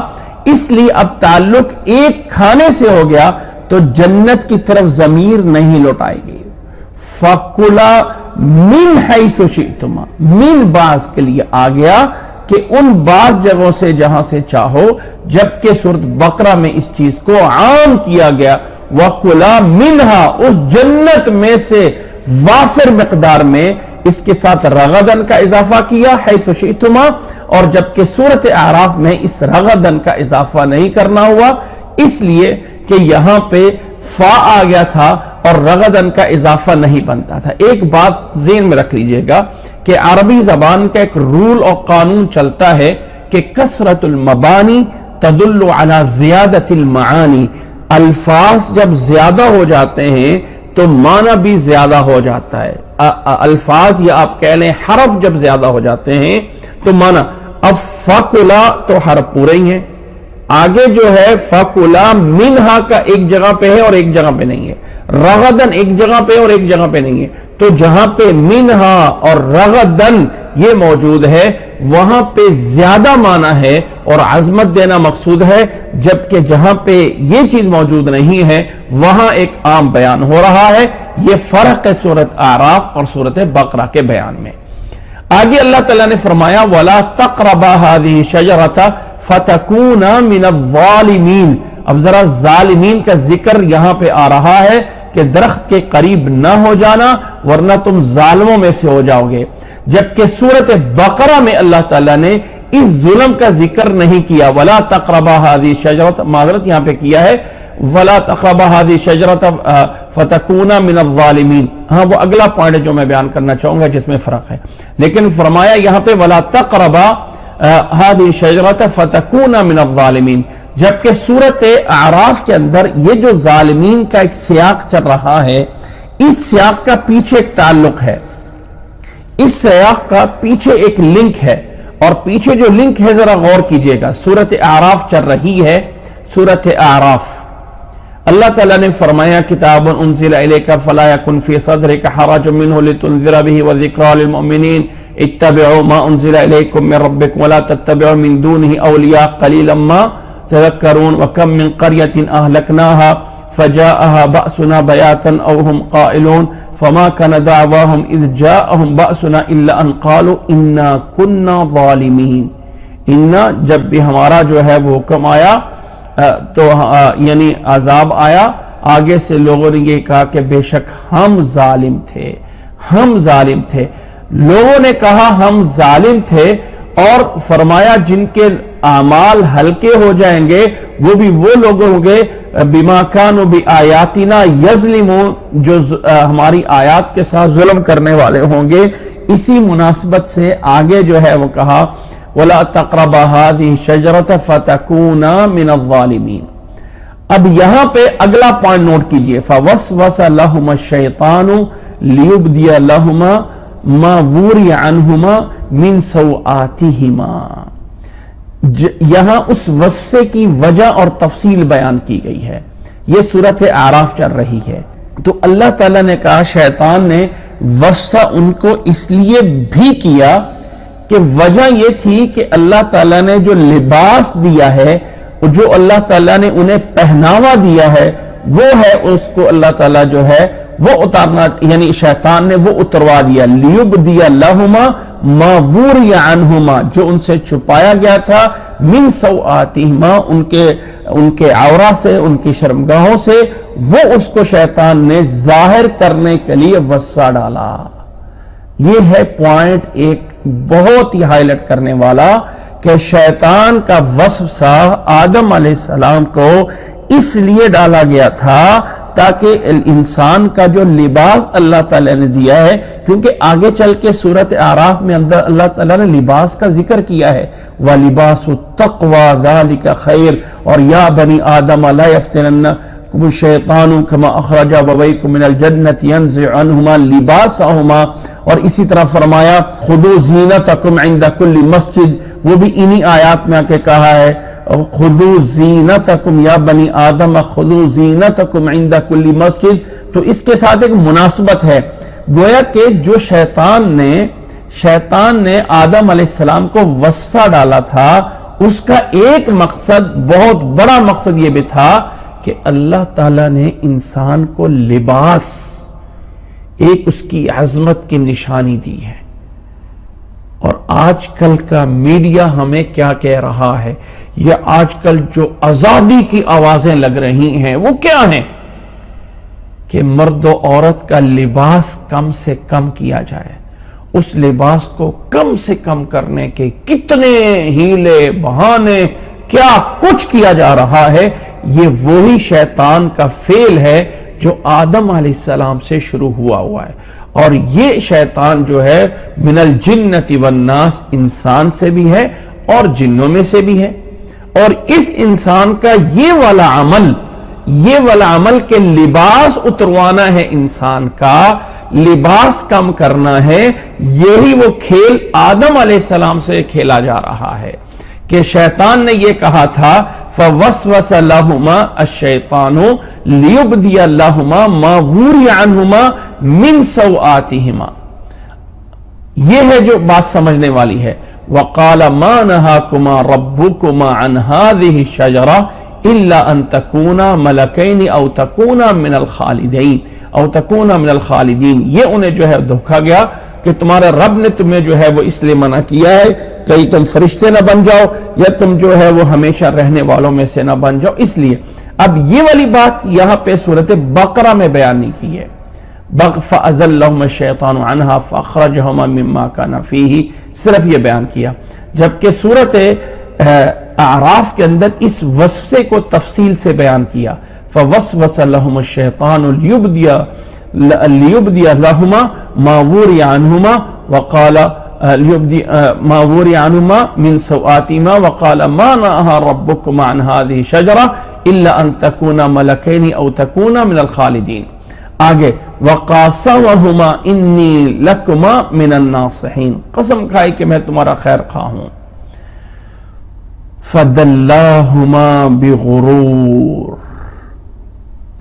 Speaker 1: اس لیے اب تعلق ایک کھانے سے ہو گیا تو جنت کی طرف ضمیر نہیں لوٹائے گی. فَكُلَا مِنْ حَيْثُ شِئْتُمَا، من بعض کے لیے آ گیا کہ ان بعض جگہوں سے جہاں سے چاہو، جبکہ سورۃ بقرہ میں اس چیز کو عام کیا گیا، وَكُلَا مِنْهَا، اس جنت میں سے وافر مقدار میں، اس کے ساتھ رغدن کا اضافہ کیا حیث شئتما، اور جبکہ سورۃ اعراف میں اس رغدن کا اضافہ نہیں کرنا ہوا، اس لیے کہ یہاں پہ فا آ گیا تھا اور رغدن کا اضافہ نہیں بنتا تھا۔ ایک بات ذہن میں رکھ لیجئے گا کہ عربی زبان کا ایک رول اور قانون چلتا ہے کہ کثرت المبانی تدل علی زیادت المعانی، الفاظ جب زیادہ ہو جاتے ہیں تو معنی بھی زیادہ ہو جاتا ہے۔ الفاظ یا آپ کہہ لیں حرف جب زیادہ ہو جاتے ہیں تو معنی، اب فَكُلَا تو حرف پورے ہی ہیں، آگے جو ہے فَكُلَا مِنْهَا کا ایک جگہ پہ ہے اور ایک جگہ پہ نہیں ہے، رغدن ایک جگہ پہ اور ایک جگہ پہ نہیں ہے، تو جہاں پہ منہا اور رغدن یہ موجود ہے وہاں پہ زیادہ معنی ہے اور عظمت دینا مقصود ہے، جبکہ جہاں پہ یہ چیز موجود نہیں ہے وہاں ایک عام بیان ہو رہا ہے۔ یہ فرق ہے سورۃ اعراف اور سورۃ بقرہ کے بیان میں۔ آگے اللہ تعالیٰ نے فرمایا وَلَا تَقْرَبَا هَذِهِ الشَّجَرَةَ فَتَكُونَ مِنَ الظَّالِمِينَ، اب ذرا ظالمین کا ذکر یہاں پہ آ رہا ہے کہ درخت کے قریب نہ ہو جانا ورنہ تم ظالموں میں سے ہو جاؤ گے، جبکہ سورۃ بقرہ میں اللہ تعالیٰ نے اس ظلم کا ذکر نہیں کیا۔ وَلَا تَقْرَبَا هَذِهِ الشَّجَرَةَ، معذرت یہاں پہ کیا ہے وَلَا تَقْرَبَا هَذِهِ الشَّجَرَةَ فَتَكُونَ مِنَ الظَّالِمِينَ، ہاں وہ اگلا پوائنٹ ہے جو میں بیان کرنا چاہوں گا جس میں فرق ہے، لیکن فرمایا یہاں پہ وَلَا تَقْرَبَا هَذِهِ الشَّجَرَةَ فَتَكُونَ مِنَ الظَّالِمِينَ، جبکہ سورۃ اعراف کے اندر یہ جو ظالمین کا ایک سیاق چل رہا ہے، اس سیاق کا پیچھے ایک تعلق ہے، اس سیاق کا پیچھے ایک لنک ہے، اور پیچھے جو لنک ہے ذرا غور کیجئے گا۔ سورۃ اعراف چل رہی ہے، سورۃ اعراف اللہ تعالیٰ نے فرمایا کتاب انزل الیک فلا یکن فی صدرک حرج منہ لتنذر بہ وذکریٰ للمؤمنین اتبعوا ما انزل الیکم من ربکم ولا تتبعوا من دونہ اولیاء قلیلا ما تذکرون وکم من قریۃ اہلکناہا فجاءها بأسنا بیاتا او هم قائلون فما كان دعواهم اذ جاءهم بأسنا الا ان قالوا انا كنا ظالمین، انا جب بھی ہمارا جو ہے وہ حکم آیا تو یعنی عذاب آیا، آگے سے لوگوں نے یہ کہا کہ بے شک ہم ظالم تھے، ہم ظالم تھے، لوگوں نے کہا ہم ظالم تھے، اور فرمایا جن کے اعمال ہلکے ہو جائیں گے وہ بھی وہ لوگ ہوں گے بما کانوا بآیاتنا یظلمون، جو ہماری آیات کے ساتھ ظلم کرنے والے ہوں گے۔ اسی مناسبت سے آگے جو ہے وہ کہا وَلَا تَقْرَبَا هَذِهِ الشَّجَرَةَ فَتَكُونَا مِنَ الظَّالِمِينَ۔ اب یہاں پہ اگلا پوائنٹ نوٹ کیجئے، فَوَسْوَسَ لَهُمَا الشَّيْطَانُ لِيُبْدِيَ لَهُمَا مَا وُرِيَ عَنْهُمَا مِنْ سَوْآتِهِمَا، یہاں اس وصفے کی وجہ اور تفصیل بیان کی گئی ہے۔ یہ سورۃ اعراف چل رہی ہے، تو اللہ تعالیٰ نے کہا شیطان نے وصفہ ان کو اس لیے بھی کیا کہ وجہ یہ تھی کہ اللہ تعالیٰ نے جو لباس دیا ہے، جو اللہ تعالیٰ نے انہیں پہناوا دیا ہے، وہ ہے اس کو اللہ تعالیٰ جو ہے وہ اتارنا، یعنی شیطان نے وہ اتروا دیا۔ لیبدی لہما ما وری عنہما، جو ان سے چھپایا گیا تھا، من سوآتہما، ان کے عورہ سے، ان کی شرمگاہوں سے، وہ اس کو شیطان نے ظاہر کرنے کے لیے وسع ڈالا۔ یہ ہے پوائنٹ ایک بہت ہی ہائی لائٹ کرنے والا کہ شیطان کا وسوسہ آدم علیہ السلام کو اس لیے ڈالا گیا تھا تاکہ انسان کا جو لباس اللہ تعالیٰ نے دیا ہے، کیونکہ آگے چل کے سورۃ اعراف میں اندر اللہ تعالیٰ نے لباس کا ذکر کیا ہے، وَلِبَاسُ التَّقْوَى ذَلِكَ خَيْرٌ، اور یا بنی آدم لا يفتننکم الشیطان کما اخرج ابویکم من الجنۃ ینزع عنہما لباسہما، اور اسی طرح فرمایا خذوا زینتکم عند کل مسجد، وہ بھی انہی آیات میں آ کے کہا ہے خذوا زینتکم یا بنی آدم خذوا زینتکم عند کل مسجد۔ تو اس کے ساتھ ایک مناسبت ہے، گویا کہ جو شیطان نے آدم علیہ السلام کو وسع ڈالا تھا، اس کا ایک مقصد، بہت بڑا مقصد یہ بھی تھا کہ اللہ تعالیٰ نے انسان کو لباس، ایک اس کی عظمت کی نشانی دی ہے۔ اور آج کل کا میڈیا ہمیں کیا کہہ رہا ہے، یا آج کل جو آزادی کی آوازیں لگ رہی ہیں وہ کیا ہیں کہ مرد و عورت کا لباس کم سے کم کیا جائے۔ اس لباس کو کم سے کم کرنے کے کتنے ہیلے بہانے کیا کچھ کیا جا رہا ہے۔ یہ وہی شیطان کا فعل ہے جو آدم علیہ السلام سے شروع ہوا ہے، اور یہ شیطان جو ہے من الجنۃ والناس، انسان سے بھی ہے اور جنوں میں سے بھی ہے۔ اور اس انسان کا یہ والا عمل کہ لباس اتروانا ہے، انسان کا لباس کم کرنا ہے، یہی وہ کھیل آدم علیہ السلام سے کھیلا جا رہا ہے کہ شیطان نے یہ کہا تھا فوسوس لہما الشیطان لیبدی لہما ما وری عنہما من سوآتہما۔ یہ ہے جو بات سمجھنے والی ہے۔ وقال ما نہاکما ربکما عن ہذہ الشجرہ الا ان تکونا ملکین او تکونا من الخالدین۔ یہ انہیں جو ہے دھوکا گیا کہ تمہارے رب نے تمہیں جو ہے وہ اس لیے منع کیا ہے کہیں تم فرشتے نہ بن جاؤ، یا تم جو ہے وہ ہمیشہ رہنے والوں میں سے نہ بن جاؤ، اس لیے۔ اب یہ والی بات یہاں پہ سورۃ بقرہ میں بیان نہیں کی ہے۔ فَأَزَلَّهُمَا الشَّيْطَانُ عَنْهَا فَأَخْرَجَهُمَا مِمَّا كَانَ فِيهِ، صرف یہ بیان کیا، جبکہ سورۃ اعراف کے اندر اس وصفے کو تفصیل سے بیان کیا۔ فَوَسْوَسَ لَهُمَا الشَّيْطَانُ لِيُبْدِيَ لَهُمَا مَا وُرِيَ عَنْهُمَا وَقَالَ ما وُرِيَ عَنْهُمَا مِنْ سَوْآتِهِمَا وَقَالَ مَا نَهَا رَبُّكُمَا عَنْ هَذِهِ الشَّجَرَةِ إِلَّا أَن تَكُونَا مَلَكَيْنِ أَوْ تَكُونَا مِنَ الْخَالِدِينَ۔ آگے وَقَاسَمَهُمَا إِنِّي لَكُمَا مِنَ النَّاصِحِينَ، قسم کھائی کہ میں تمہارا خیر خواہ ہوں۔ فَدَلَّاهُمَا بِغُرُورٍ،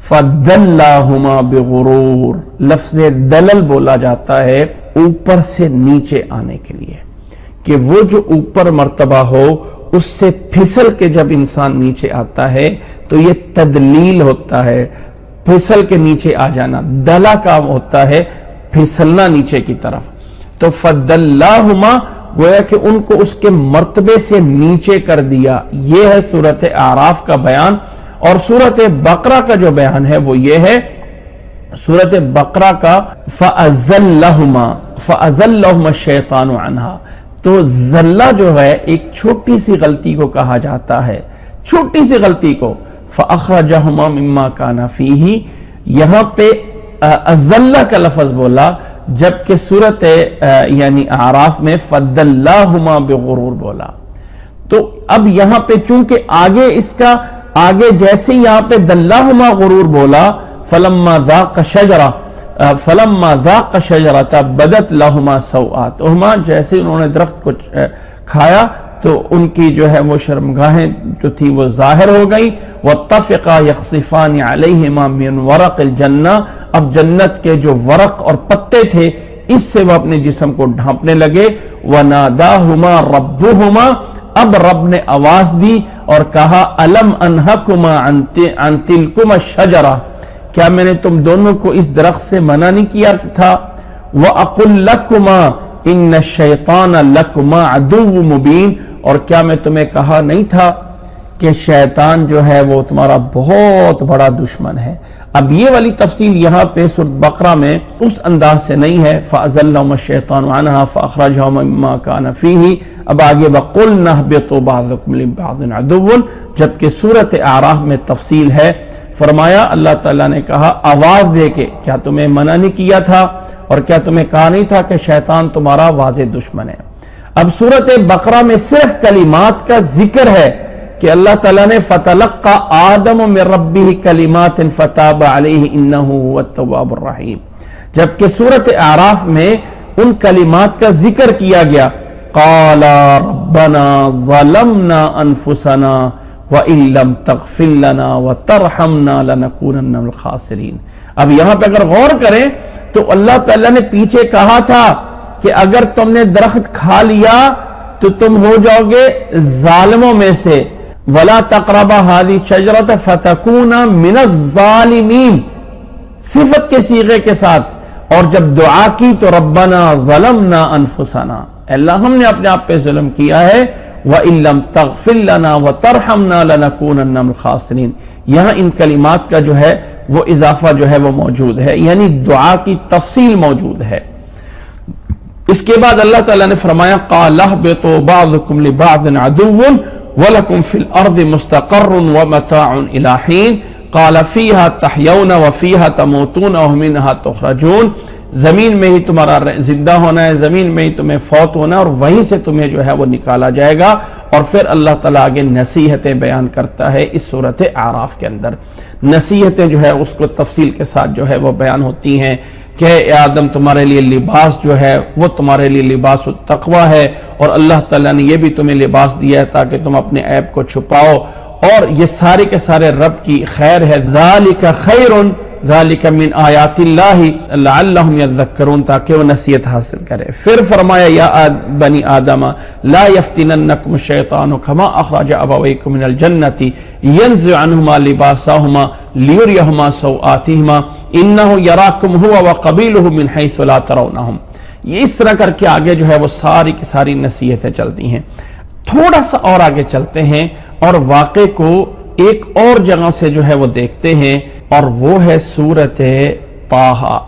Speaker 1: فَدَلَّاهُمَا بِغُرُورٍ، لفظ دلل بولا جاتا ہے اوپر سے نیچے آنے کے لیے، کہ وہ جو اوپر مرتبہ ہو اس سے پھسل کے جب انسان نیچے آتا ہے تو یہ تدلیل ہوتا ہے، پھسل کے نیچے آ جانا، دلا کام ہوتا ہے پھسلنا نیچے کی طرف۔ تو فَدَلَّاهُمَا، گویا کہ ان کو اس کے مرتبے سے نیچے کر دیا۔ یہ ہے سورۃ اعراف کا بیان، اور سورۃ بقرہ کا جو بیان ہے وہ یہ ہے، سورۃ بقرہ کا فَأَزَلَّهُمَا الشَّيْطَانُ عَنْهَا، تو زلہ جو ہے ایک چھوٹی سی غلطی کو کہا جاتا ہے، چھوٹی سی غلطی کو۔ فَأَخْرَجَهُمَا مِمَّا كَانَ فِيهِ، یہاں پہ ازلہ کا لفظ بولا، جبکہ سورۃ یعنی اعراف میں فَدَلَّاهُمَا بِغُرُورٍ بولا۔ تو اب یہاں پہ چونکہ آگے جیسے یہاں پہ دَلَّاهُمَا غرور بولا، فَلَمَّا ذَاقَ شَجَرَةً بَدَتْ لَهُمَا سَوْآتُهُمَا، جیسے انہوں نے درخت کو کھایا تو ان کی جو ہے وہ شرمگاہیں جو تھی وہ ظاہر ہو گئی۔ وَاتَّفِقَا يَخْصِفَانِ عَلَيْهِمَا مِنْ وَرَقِ الْجَنَّةِ، اب جنت کے جو ورق اور پتے تھے اس سے وہ اپنے جسم کو ڈھانپنے لگے۔ وَنَادَاهُمَا رَبُّهُمَا، اب رب نے آواز دی اور کہا أَلَمْ أَنْهَكُمَا عَنْ تِلْكُمَا الشَّجَرَةِ، کیا میں نے تم دونوں کو اس درخت سے منع نہیں کیا تھا؟ وَأَقُلْ لَكُمَا إِنَّ الشَّيْطَانَ لَكُمَا عَدُوٌّ مُبِينٌ، اور کیا میں تمہیں کہا نہیں تھا کہ شیطان جو ہے وہ تمہارا بہت بڑا دشمن ہے۔ اب یہ والی تفصیل یہاں پہ سورۃ بقرہ میں اس انداز سے نہیں ہے، فَأَزَلَّهُمَا الشَّيْطَانُ عَنْهَا فَأَخْرَجَهُمَا مِمَّا كَانَ فِيهِ۔ اب آگے وَقُلْنَا اهْبِطُوا بَعْضُكُمْ لِبَعْضٍ عَدُوٌّ، جبکہ سورۃ اعراف میں تفصیل ہے۔ فرمایا اللہ تعالیٰ نے کہا آواز دے کے، کیا تمہیں منع نہیں کیا تھا اور کیا تمہیں کہا نہیں تھا کہ شیطان تمہارا واضح دشمن ہے؟ اب سورۃ بقرہ میں صرف کلمات کا ذکر ہے کہ اللہ تعالیٰ نے فَتَلَقَّى آدَمُ مِن رَبِّهِ كَلِمَاتٍ فَتَابَ عَلَيْهِ إِنَّهُ هُوَ التَّوَّابُ الرَّحِيمُ، جبکہ سورۃ اعراف میں ان کلمات کا ذکر کیا گیا، قَالَ رَبَّنَا ظَلَمْنَا أَنفُسَنَا وَإِن لَّمْ تَغْفِرْ لَنَا وَتَرْحَمْنَا لَنَكُونَنَّ مِنَ الْخَاسِرِينَ۔ اب یہاں پہ اگر غور کریں تو اللہ تعالیٰ نے پیچھے کہا تھا کہ اگر تم نے درخت کھا لیا تو تم ہو جاؤ گے ظالموں میں سے، وَلَا تَقْرَبَا هَذِهِ الشَّجَرَةَ فَتَكُونَا مِنَ الظَّالِمِينَ، صفت کے صیغے کے ساتھ، اور جب دعا کی تو ربنا ظلمنا انفسنا، اللہ ہم نے اپنے آپ پہ ظلم کیا ہے، وَإِن لَّمْ تَغْفِرْ لَنَا وَتَرْحَمْنَا لَنَكُونَنَّ مِنَ الْخَاسِرِينَ۔ یہاں ان کلمات کا جو ہے وہ اضافہ جو ہے وہ موجود ہے، یعنی دعا کی تفصیل موجود ہے۔ اس کے بعد اللہ تعالیٰ نے فرمایا قَالَ اهْبِطُوا بَعْضُكُمْ لِبَعْضٍ عَدُوٌّ وَلَكُمْ فِي الْأَرْضِ مُسْتَقَرٌّ وَمَتَاعٌ إِلَىٰ حِينٍ قَالَ فِيهَا تَحْيَوْنَ وَفِيهَا تَمُوتُونَ وَمِنْهَا تُخْرَجُونَ۔ زمین میں ہی تمہارا زندہ ہونا ہے، زمین میں ہی تمہیں فوت ہونا ہے، اور وہیں سے تمہیں جو ہے وہ نکالا جائے گا۔ اور پھر اللہ تعالیٰ آگے نصیحتیں بیان کرتا ہے اس سورۃ اعراف کے اندر۔ نصیحتیں جو ہے اس کو تفصیل کے ساتھ جو ہے وہ بیان ہوتی ہیں کہ اے آدم تمہارے لیے لباس جو ہے وہ تمہارے لیے لباس التقویٰ ہے، اور اللہ تعالیٰ نے یہ بھی تمہیں لباس دیا ہے تاکہ تم اپنے عیب کو چھپاؤ، اور یہ سارے کے سارے رب کی خیر ہے۔ ذالک خیر ذالک من آیات اللہ لعلہم یذکرون، تاکہ وہ نصیحت حاصل کرے۔ پھر فرمایا یا بنی آدم لا یفتننکم الشیطان کما اخرج ابویکم من الجنۃ ینزع عنہما لباسہما لیریہما سوآتہما انہ یراکم ہوا وقبیلہ من حیث لا ترونہم۔ یہ اس طرح کر کے آگے جو ہے وہ ساری کی ساری نصیحتیں چلتی ہیں۔ تھوڑا سا اور آگے چلتے ہیں اور واقعے کو ایک اور جگہ سے جو ہے وہ دیکھتے ہیں، اور وہ ہے سورۃ طٰہٰ۔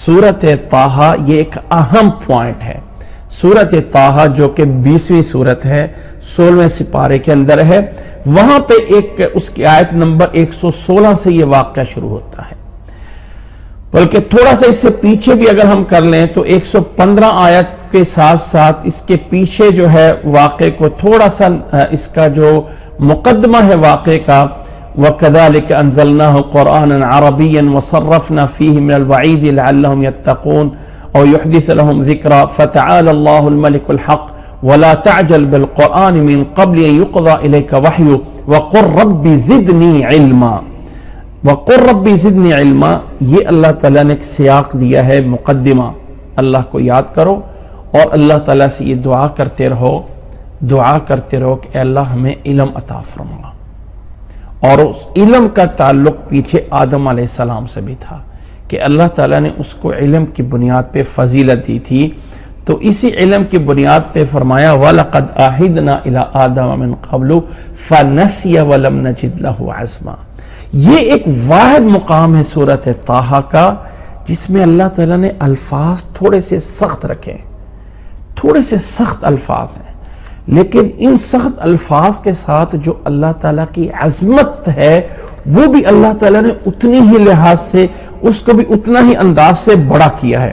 Speaker 1: سورۃ طٰہٰ یہ ایک اہم پوائنٹ ہے۔ سورۃ طٰہٰ جو کہ 20ویں سورت ہے، 16ویں سپارے کے اندر ہے، وہاں پہ ایک اس کی آیت نمبر 116 سے یہ واقعہ شروع ہوتا ہے، بلکہ تھوڑا سا اس سے پیچھے بھی اگر ہم کر لیں تو 115 آیت کے ساتھ ساتھ اس کے پیچھے جو ہے واقعے کو تھوڑا سا اس کا جو مقدمہ ہے واقعے کا، وَكَذَلِكَ أَنزَلْنَاهُ قُرْآنًا عَرَبِيًّا وَصَرَّفْنَا فِيهِ مِنَ الْوَعِيدِ لَعَلَّهُمْ يَتَّقُونَ أَوْ يُحْدِثَ لَهُمْ ذِكْرًا فَتَعَالَى اللَّهُ الْمَلِكُ الْحَقُّ وَلَا تَعْجَلْ بِالْقُرْآنِ مِنْ قَبْلِ أَنْ يُقْضَى إِلَيْكَ وَحْيُهُ وَقُلْ رَبِّ زِدْنِي عِلْمًا۔ وَقُلْ رَبِّ زِدْنِي عِلْمًا، یہ اللہ تعالیٰ نے ایک سیاق دیا ہے، مقدمہ۔ اللہ کو یاد کرو اور اللہ تعالیٰ سے یہ دعا کرتے رہو کہ اے اللہ ہمیں علم عطا فرما۔ اور اس علم کا تعلق پیچھے آدم علیہ السلام سے بھی تھا کہ اللہ تعالیٰ نے اس کو علم کی بنیاد پہ فضیلت دی تھی، تو اسی علم کی بنیاد پہ فرمایا وَلَقَدْ عَهِدْنَا إِلَىٰ آدَمَ مِن قَبْلُ فَنَسِيَ وَلَمْ نَجِدْ لَهُ عَزْمًا۔ یہ ایک واحد مقام ہے سورۃ طٰہٰ کا جس میں اللہ تعالیٰ نے الفاظ تھوڑے سے سخت رکھے، تھوڑے سے سخت الفاظ ہیں، لیکن ان سخت الفاظ کے ساتھ جو اللہ تعالیٰ کی عظمت ہے وہ بھی اللہ تعالیٰ نے اتنی ہی لحاظ سے اس کو بھی اتنا ہی انداز سے بڑا کیا ہے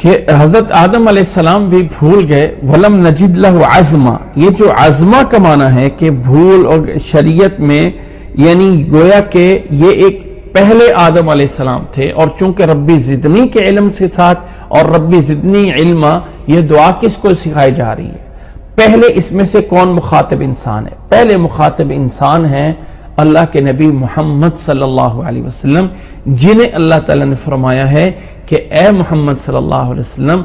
Speaker 1: کہ حضرت آدم علیہ السلام بھی بھول گئے۔ وَلَمْ نَجِدْ لَهُ عَزْمًا، یہ جو عزمہ کا معنی ہے کہ بھول، اور شریعت میں یعنی گویا کہ یہ ایک پہلے آدم علیہ السلام تھے، اور چونکہ ربی زدنی کے علم کے ساتھ اور ربی زدنی علما یہ دعا کس کو سکھائی جا رہی ہے؟ پہلے اس میں سے کون مخاطب انسان ہے؟ پہلے مخاطب انسان ہیں اللہ کے نبی محمد صلی اللہ علیہ وسلم، جنہیں اللہ تعالیٰ نے فرمایا ہے کہ اے محمد صلی اللہ علیہ وسلم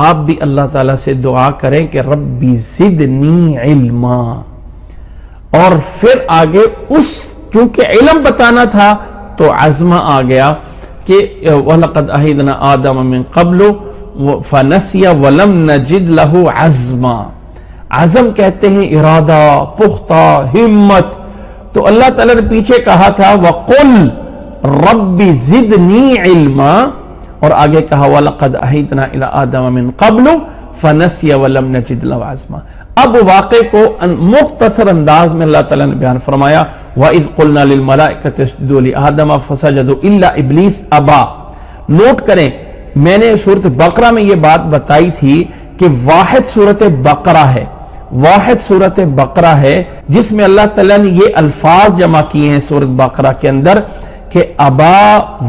Speaker 1: آپ بھی اللہ تعالیٰ سے دعا کریں کہ ربی زدنی علما، اور پھر آگے اس چونکہ علم بتانا تھا تو عزمہ آ گیا کہ وَلَقَدْ عَهِدْنَا آدَمَ مِن قَبْلُ فَنَسِيَ وَلَمْ نَجِدْ لَهُ عَزْمًا۔ عزم کہتے ہیں ارادہ، پختہ ہمت، تو اللہ تعالیٰ نے پیچھے کہا تھا وَقُلْ رَبِّ زِدْنِي عِلْمًا، اور آگے کہا وَلَقَدْ عَهِدْنَا إِلَىٰ آدَمَ مِن قَبْلُ فَنَسِيَ وَلَمْ نَجِدْ لَهُ عَزْمًا۔ اب واقعے کو مختصر انداز میں اللہ تعالیٰ نے بیان فرمایا وَإِذْ قُلْنَا لِلْمَلَائِكَةِ اسْجُدُوا لِآدَمَ فَسَجَدُوا إِلَّا إِبْلِيسَ أَبَىٰ۔ نوٹ کریں، میں نے سورۃ بقرہ میں یہ بات بتائی تھی کہ واحد سورۃ بقرہ ہے، واحد سورۃ بقرہ ہے جس میں اللہ تعالیٰ نے یہ الفاظ جمع کیے ہیں سورۃ بقرہ کے اندر کہ ابا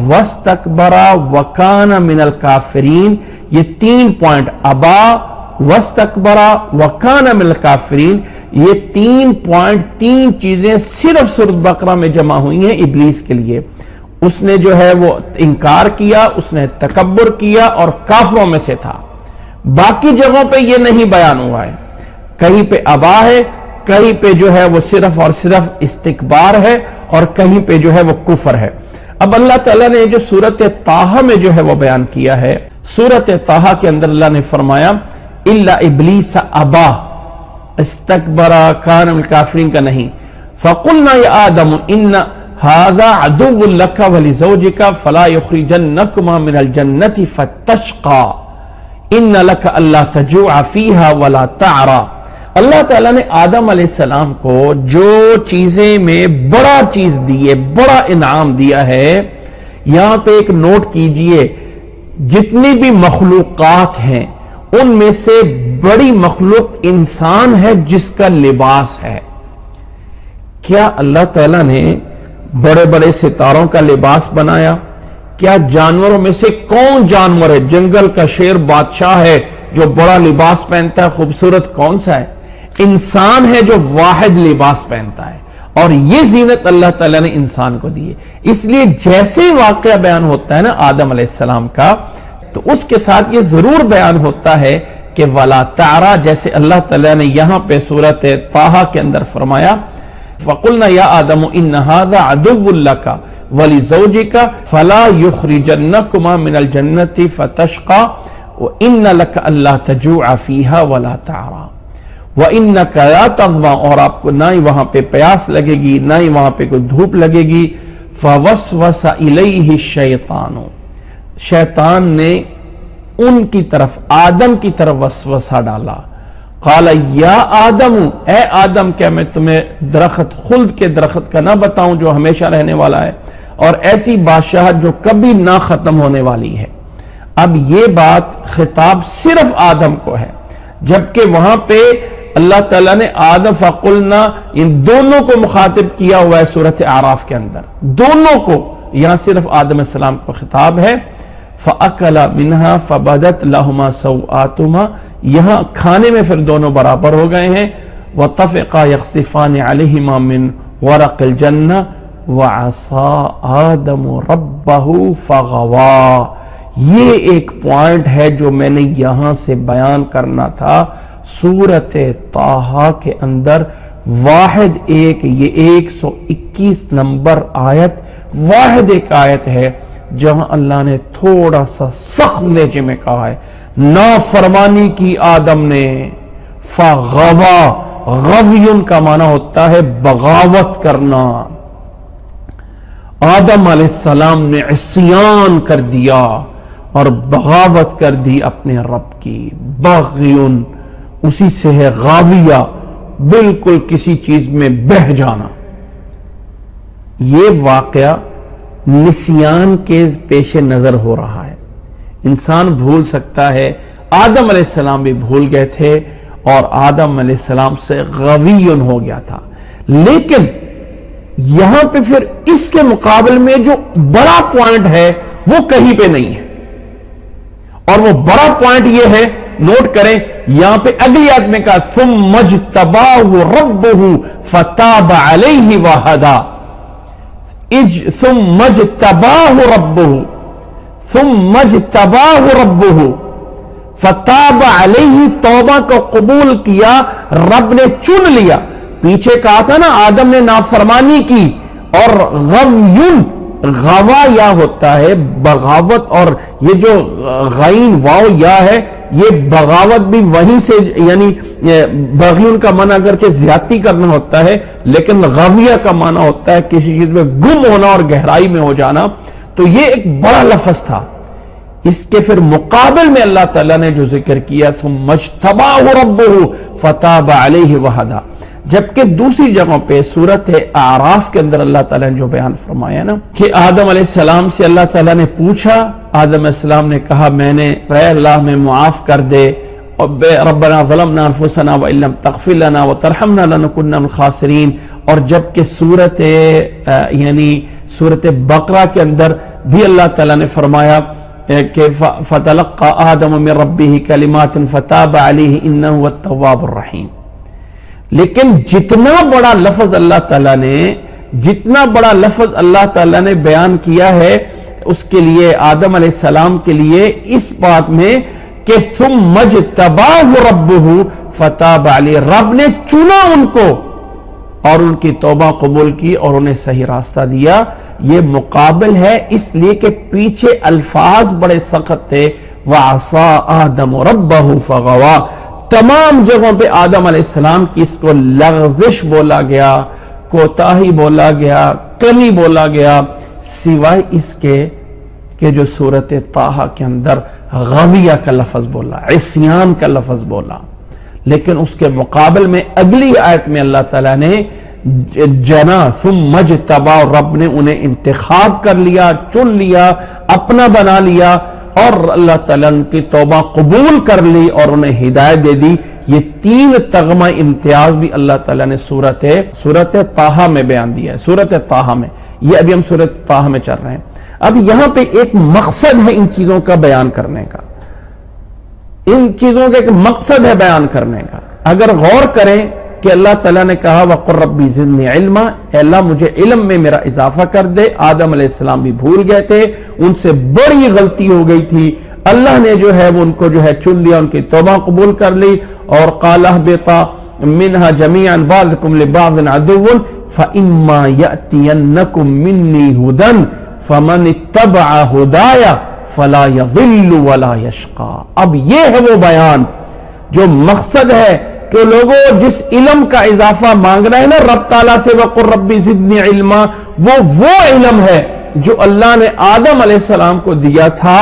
Speaker 1: واستکبر وکان من الکافرین۔ یہ 3 پوائنٹ، ابا واستکبر وکان من الکافرین، یہ 3 پوائنٹ، 3 چیزیں صرف سورۃ بقرہ میں جمع ہوئی ہیں ابلیس کے لیے۔ اس نے جو ہے وہ انکار کیا، اس نے تکبر کیا اور کافروں میں سے تھا۔ باقی جگہوں پہ یہ نہیں بیان ہوا ہے، کہیں پہ ابا ہے، کہیں پہ جو ہے وہ صرف اور صرف استکبار ہے، اور کہیں پہ جو ہے وہ کفر ہے۔ اب اللہ تعالیٰ نے جو سورت طٰہٰ میں جو ہے وہ بیان کیا ہے، سورت طٰہٰ کے اندر اللہ نے فرمایا الا ابلیس ابا استکبر کان من الکافرین کا نہیں، فقلنا یا آدم ان ھذا عدو لک ولزوجک فلا یخرجنکما من الجنۃ فتشقى ان لک الا تجوع فیھا ولا تعرى۔ اللہ تعالیٰ نے آدم علیہ السلام کو جو چیزیں میں بڑا چیز دی ہے، بڑا انعام دیا ہے، یہاں پہ ایک نوٹ کیجئے، جتنی بھی مخلوقات ہیں ان میں سے بڑی مخلوق انسان ہے جس کا لباس ہے۔ کیا اللہ تعالیٰ نے بڑے بڑے ستاروں کا لباس بنایا؟ کیا جانوروں میں سے کون جانور ہے؟ جنگل کا شیر بادشاہ ہے جو بڑا لباس پہنتا ہے، خوبصورت کون سا ہے؟ انسان ہے جو واحد لباس پہنتا ہے، اور یہ زینت اللہ تعالیٰ نے انسان کو دی ہے۔ اس لیے جیسے واقعہ بیان ہوتا ہے نا آدم علیہ السلام کا، تو اس کے ساتھ یہ ضرور بیان ہوتا ہے کہ وَلَا تَعْرَى، جیسے اللہ تعالیٰ نے یہاں پہ سورت طٰہٰ کے اندر فرمایا فَقُلْنَا يَا آدَمُ إِنَّ هَذَا عَدُوٌّ لَكَ وَلِزَوْجِكَ فَلَا يُخْرِجَنَّكُمَا مِنَ الْجَنَّةِ فَتَشْقَى وَإِنَّ لَكَ أَلَّا تَجُوعَ فِيهَا وَلَا تَعْرَى وَإِنَّكَ لَا تَظْمَأُ، اور آپ کو نہ ہی وہاں پہ پیاس لگے گی، نہ ہی وہاں پہ کوئی دھوپ لگے گی۔ فَوَسْوَسَ إِلَيْهِ الشَّيْطَانُ، شیطان نے ان کی طرف، آدم کی طرف وسوسہ ڈالا۔ قال یا آدم، اے آدم، کیا میں تمہیں درخت خلد کے درخت کا نہ بتاؤں جو ہمیشہ رہنے والا ہے، اور ایسی بادشاہت جو کبھی نہ ختم ہونے والی ہے۔ اب یہ بات خطاب صرف آدم کو ہے، جبکہ وہاں پہ اللہ تعالیٰ نے آدم فقلنا، ان دونوں کو مخاطب کیا ہوا ہے سورۃ اعراف کے اندر، دونوں کو، یہاں صرف آدم علیہ السلام کو خطاب ہے۔ فَأَكَلَ مِنْهَا فَبَدَتْ لَهُمَا سَوْآتُهُمَا، یہاں کھانے میں پھر دونوں برابر ہو گئے ہیں۔ وَطَفِقَا يَخْصِفَانِ عَلَيْهِمَا مِنْ وَرَقِ الْجَنَّةِ وَعَصَىٰ آدَمُ رَبَّهُ فَغَوَىٰ۔ یہ ایک پوائنٹ ہے جو میں نے یہاں سے بیان کرنا تھا۔ سورت طٰہٰ کے اندر واحد ایک، یہ 121 نمبر آیت، واحد ایک آیت ہے جہاں اللہ نے تھوڑا سا سخت لہجے میں کہا ہے نافرمانی کی آدم نے، فغوا، غویٌ کا معنی ہوتا ہے بغاوت کرنا۔ آدم علیہ السلام نے عصیان کر دیا اور بغاوت کر دی اپنے رب کی۔ بغیٌ اسی سے ہے غاویہ، بالکل کسی چیز میں بہہ جانا۔ یہ واقعہ نسیان کے پیش نظر ہو رہا ہے، انسان بھول سکتا ہے، آدم علیہ السلام بھی بھول گئے تھے اور آدم علیہ السلام سے غویٌ ہو گیا تھا، لیکن یہاں پہ پھر اس کے مقابل میں جو بڑا پوائنٹ ہے وہ کہیں پہ نہیں ہے، اور وہ بڑا پوائنٹ یہ ہے، نوٹ کریں یہاں پہ اگلی آیت میں کہا ثم اجتباہ ربہ فتاب علیہ وہدی، ثم اجتباہ ربہ، ثم اجتباہ ربہ فتاب علیہ، توبہ کو قبول کیا، رب نے چن لیا۔ پیچھے کہا تھا نا آدم نے نافرمانی کی، اور غویٌ، غوا یا ہوتا ہے بغاوت، اور یہ جو غین واو یا ہے یہ بغاوت بھی وہیں سے، یعنی بغیٌ کا معنی اگرچہ زیادتی کرنا ہوتا ہے، لیکن غویہ کا معنی ہوتا ہے کسی چیز میں گم ہونا اور گہرائی میں ہو جانا۔ تو یہ ایک بڑا لفظ تھا۔ اس کے پھر مقابل میں اللہ تعالیٰ نے جو ذکر کیا ثم اجتباہ ربہ فتاب علیہ وہدی، جبکہ دوسری جگہوں پہ سورت اعراف کے اندر اللہ تعالیٰ نے جو بیان فرمایا نا کہ آدم علیہ السلام سے اللہ تعالیٰ نے پوچھا، آدم علیہ السلام نے کہا میں نے اے اللہ میں معاف کر دے، ربنا ظلمنا انفسنا وان لم تغفر لنا وترحمنا لنکونن من الخاسرین۔ اور جبکہ سورت بقرہ کے اندر بھی اللہ تعالیٰ نے فرمایا کہ فتلقى آدم من ربہ کلمات فتاب علیہ انہ هو التواب الرحیم۔ لیکن جتنا بڑا لفظ اللہ تعالیٰ نے بیان کیا ہے اس کے لیے آدم علیہ السلام کے لیے اس بات میں کہ ثم اجتباہ ربہ فتاب علیہ، رب نے چنا ان کو اور ان کی توبہ قبول کی اور انہیں صحیح راستہ دیا. یہ مقابل ہے اس لیے کہ پیچھے الفاظ بڑے سخت تھے. وَعَصَىٰ آدَمُ رَبَّهُ فَغَوَىٰ. تمام جگہوں پہ آدم علیہ السلام کی اس کو لغزش بولا گیا, کوتاہی بولا گیا, کمی بولا گیا, سوائے اس کے کہ جو سورت طٰہٰ کے اندر غویہ کا لفظ بولا, عصیان کا لفظ بولا. لیکن اس کے مقابل میں اگلی آیت میں اللہ تعالیٰ نے جنا ثم اجتبا, رب نے انہیں انتخاب کر لیا, چن لیا, اپنا بنا لیا, اور اللہ تعالیٰ نے کی توبہ قبول کر لی اور انہیں ہدایت دے دی. یہ 3 تغمہ امتیاز بھی اللہ تعالیٰ نے سورت طٰہٰ میں بیان دیا ہے. سورت طٰہٰ میں, یہ ابھی ہم سورت طٰہٰ میں چل رہے ہیں. اب یہاں پہ ایک مقصد ہے ان چیزوں کا بیان کرنے کا, ان چیزوں کا ایک مقصد ہے بیان کرنے کا. اگر غور کریں کہ اللہ تعالیٰ نے کہا وَقُلْ رَبِّ زِدْنِي عِلْمًا, اے اللہ مجھے علم میں میرا اضافہ کر دے. آدم علیہ السلام بھی بھول گئے تھے, ان سے بڑی غلطی ہو گئی تھی. اللہ نے جو ہے وہ ان کو جو ہے چن لیا, ان کی توبہ قبول کر لی. اور قَالَ اهْبِطَا مِنْهَا جَمِيعًا بَعْضُكُمْ لِبَعْضٍ عَدُوٌّ فَإِمَّا يَأْتِيَنَّكُمْ مِنِّي هُدًى فَمَنِ اتَّبَعَ هُدَايَ فَلَا يَضِلُّ وَلَا يَشْقَىٰ. اب یہ ہے وہ بیان جو مقصد ہے کہ لوگوں جس علم کا اضافہ مانگ رہے ہیں نا رب تعالیٰ سے, وَقُلْ رَبِّ زِدْنِي عِلْمًا, وہ علم ہے جو اللہ نے آدم علیہ السلام کو دیا تھا.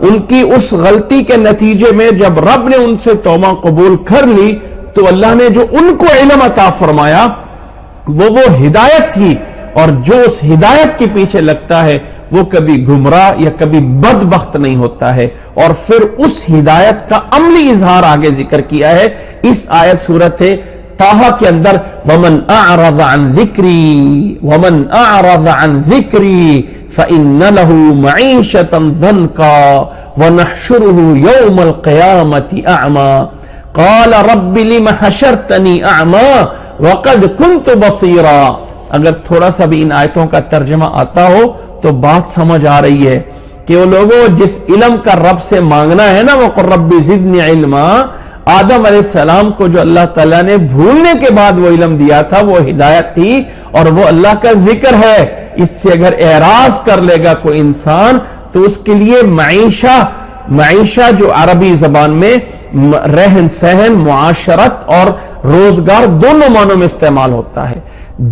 Speaker 1: ان کی اس غلطی کے نتیجے میں جب رب نے ان سے توبہ قبول کر لی تو اللہ نے جو ان کو علم عطا فرمایا وہ ہدایت تھی. اور جو اس ہدایت کے پیچھے لگتا ہے وہ کبھی گمراہ یا کبھی بدبخت نہیں ہوتا ہے. اور پھر اس ہدایت کا عملی اظہار آگے ذکر کیا ہے اس آیت سورت طٰہٰ کے اندر. وَمَنْ أَعْرَضَ عَنْ ذِكْرِي فَإِنَّ لَهُ مَعِيشَةً ضَنْكًا وَنَحْشُرُهُ يَوْمَ الْقِيَامَةِ أَعْمَى قَالَ رَبِّ لِمَ حَشَرْتَنِي أَعْمَى وَقَدْ كُنْتُ بَصِيرًا. اگر تھوڑا سا بھی ان آیتوں کا ترجمہ آتا ہو تو بات سمجھ آ رہی ہے کہ وہ لوگوں جس علم کا رب سے مانگنا ہے نا, وَقُلْ رَبِّ زِدْنِي عِلْمًا, آدم علیہ السلام کو جو اللہ تعالیٰ نے بھولنے کے بعد وہ علم دیا تھا وہ ہدایت تھی اور وہ اللہ کا ذکر ہے. اس سے اگر اعراض کر لے گا کوئی انسان تو اس کے لیے معیشہ جو عربی زبان میں رہن سہن, معاشرت اور روزگار دونوں معنوں میں استعمال ہوتا ہے.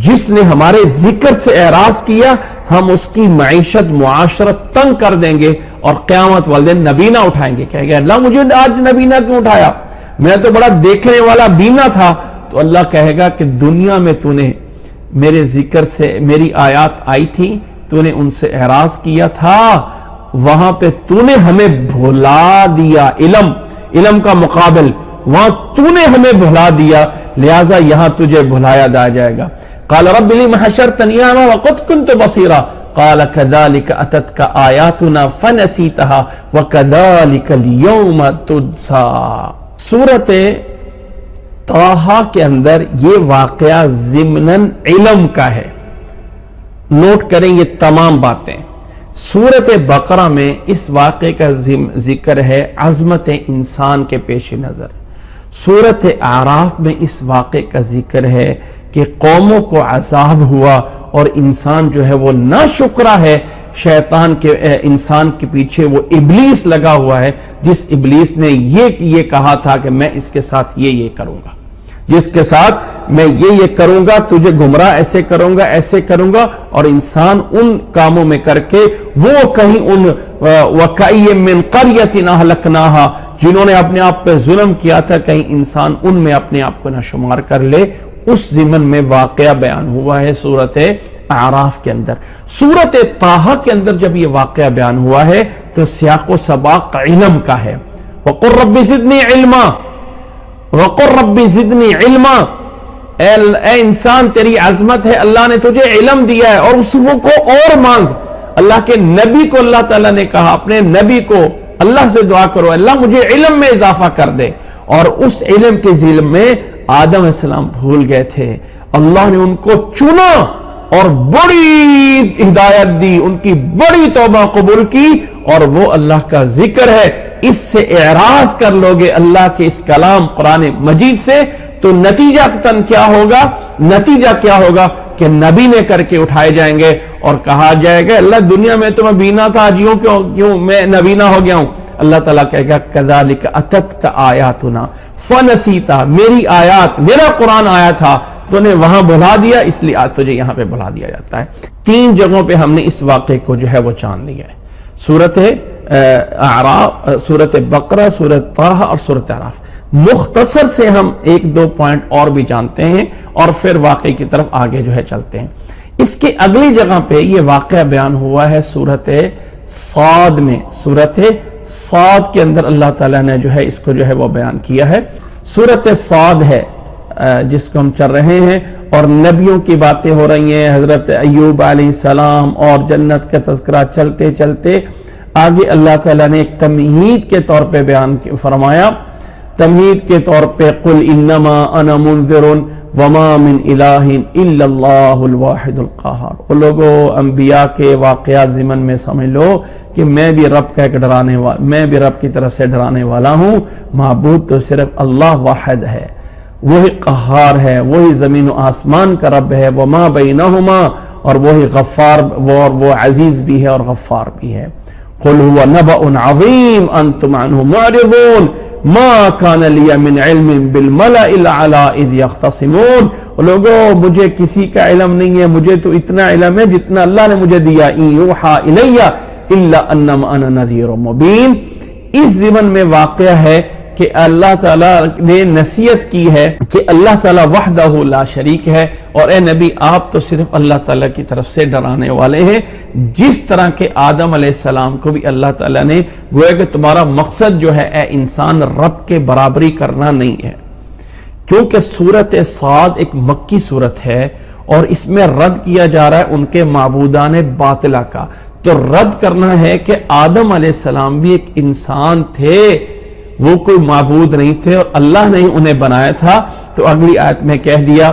Speaker 1: جس نے ہمارے ذکر سے اعراض کیا ہم اس کی معیشت معاشرت تنگ کر دیں گے اور قیامت والے دن نبینہ اٹھائیں گے. کہے گا اللہ مجھے آج نبینہ کیوں اٹھایا, میں تو بڑا دیکھنے والا بینا تھا. تو اللہ کہے گا کہ دنیا میں تو نے میرے ذکر سے میری آیات آئی تھی, تو نے ان سے اعراض کیا تھا, وہاں پہ تو نے ہمیں بھلا دیا. علم کا مقابل وہاں تو نے ہمیں بھلا دیا, لہٰذا یہاں تجھے بھلایا جائے گا. قال رب لم حشرتني أعمى وقد كنت بصيرا قال كذلك أتتك آياتنا فنسيتها وكذلك اليوم تنسى. سورت طٰہٰ کے اندر یہ واقعہ ضمناً علم کا ہے, نوٹ کریں یہ تمام باتیں. سورت بقرہ میں اس واقعے کا ذکر ہے عظمت انسان کے پیش نظر. سورت اعراف میں اس واقعے کا ذکر ہے کہ قوموں کو عذاب ہوا اور انسان جو ہے وہ ناشکرا ہے. شیطان کے انسان کے پیچھے وہ ابلیس لگا ہوا ہے, جس ابلیس نے یہ کہا تھا کہ میں اس کے ساتھ یہ کروں گا, جس کے ساتھ میں یہ کروں گا, تجھے گمراہ ایسے کروں گا. اور انسان ان کاموں میں کر کے وہ کہیں ان وَكَأَيٍّ مِّن قَرْيَةٍ أَهْلَكْنَاهَا جنہوں نے اپنے آپ پہ ظلم کیا تھا, کہیں انسان ان میں اپنے آپ کو نہ شمار کر لے. اس ضمن میں واقعہ بیان ہوا ہے سورت اعراف کے اندر. سورت طٰہٰ کے اندر جب یہ واقعہ بیان ہوا ہے تو سیاق و سباق علم کا ہے. وَقُلْ رَبِّ زِدْنِي عِلْمًا وَقُلْ رَبِّ زِدْنِي عِلْمًا, اے انسان تیری عظمت ہے, اللہ نے تجھے علم دیا ہے اور اس کو اور مانگ. اللہ کے نبی کو اللہ تعالیٰ نے کہا, اپنے نبی کو اللہ سے دعا کرو اللہ مجھے علم میں اضافہ کر دے. اور اس علم کے ذیل میں آدم علیہ السلام بھول گئے تھے, اللہ نے ان کو چنا اور بڑی ہدایت دی, ان کی بڑی توبہ قبول کی, اور وہ اللہ کا ذکر ہے. اس سے اعراض کر لوگے اللہ کے اس کلام قرآن مجید سے تو نتیجہ کیا ہوگا کہ نبی نے کر کے اٹھائے جائیں گے اور کہا جائے گا اللہ دنیا میں تو میں بینا تھا، آج یوں کیوں میں نبینا ہو گیا ہوں؟ اللہ تعالیٰ کہے گا کذالک اتتک آیاتنا فنسیتا، میری آیات، میرا قرآن آیا تھا تو نے وہاں بھلا دیا، اس لیے آج تجھے یہاں پہ بھلا دیا جاتا ہے۔ 3 جگہوں پہ ہم نے اس واقعے کو جو ہے وہ جان لیا ہے، سورت اعراف، سورت بقرہ، سورت طہ اور سورت اعراف۔ مختصر سے ہم 1-2 پوائنٹ اور بھی جانتے ہیں اور پھر واقعے کی طرف آگے جو ہے چلتے ہیں۔ اس کے اگلی جگہ پہ یہ واقعہ بیان ہوا ہے سورت صاد میں، سورت صاد کے اندر اللہ تعالیٰ نے جو ہے اس کو جو ہے وہ بیان کیا ہے۔ سورت صاد ہے جس کو ہم چل رہے ہیں اور نبیوں کی باتیں ہو رہی ہیں، حضرت ایوب علیہ السلام اور جنت کا تذکرہ چلتے چلتے آگے اللہ تعالیٰ نے ایک تمہید کے طور پہ بیان فرمایا، تمہید کے طور پہ قل انما انا منذر وما من الہ الا اللہ الواحد القہار۔ وہ لوگوں انبیاء کے واقعات ضمن میں سمجھ لو کہ میں بھی رب کا ایک ڈرانے والا، میں بھی رب کی طرف سے ڈرانے والا ہوں، معبود تو صرف اللہ واحد ہے، وہی قہار ہے، وہی زمین و آسمان کا رب ہے، وما بینہما، اور وہی غفار، وہ عزیز بھی ہے اور غفار بھی ہے۔ قل هو نبأ عظیم انتم عنہ معرضون ما کان لی من علم بالملأ الاعلی اذ یختصمون۔ لوگوں مجھے کسی کا علم نہیں ہے، مجھے تو اتنا علم ہے جتنا اللہ نے مجھے دیا، ان یوحى الی الا انما انا نذیر مبین۔ اس ضمن میں واقعہ ہے کہ اللہ تعالیٰ نے نصیحت کی ہے کہ اللہ تعالیٰ وحدہ لا شریک ہے، اور اے نبی آپ تو صرف اللہ تعالیٰ کی طرف سے ڈرانے والے ہیں، جس طرح کہ آدم علیہ السلام کو بھی اللہ تعالیٰ نے گویا کہ تمہارا مقصد جو ہے اے انسان رب کے برابری کرنا نہیں ہے۔ کیونکہ سورت صاد ایک مکی صورت ہے اور اس میں رد کیا جا رہا ہے ان کے معبودان باطلہ کا، تو رد کرنا ہے کہ آدم علیہ السلام بھی ایک انسان تھے، وہ کوئی معبود نہیں تھے اور اللہ نے انہیں بنایا تھا۔ تو اگلی آیت میں کہہ دیا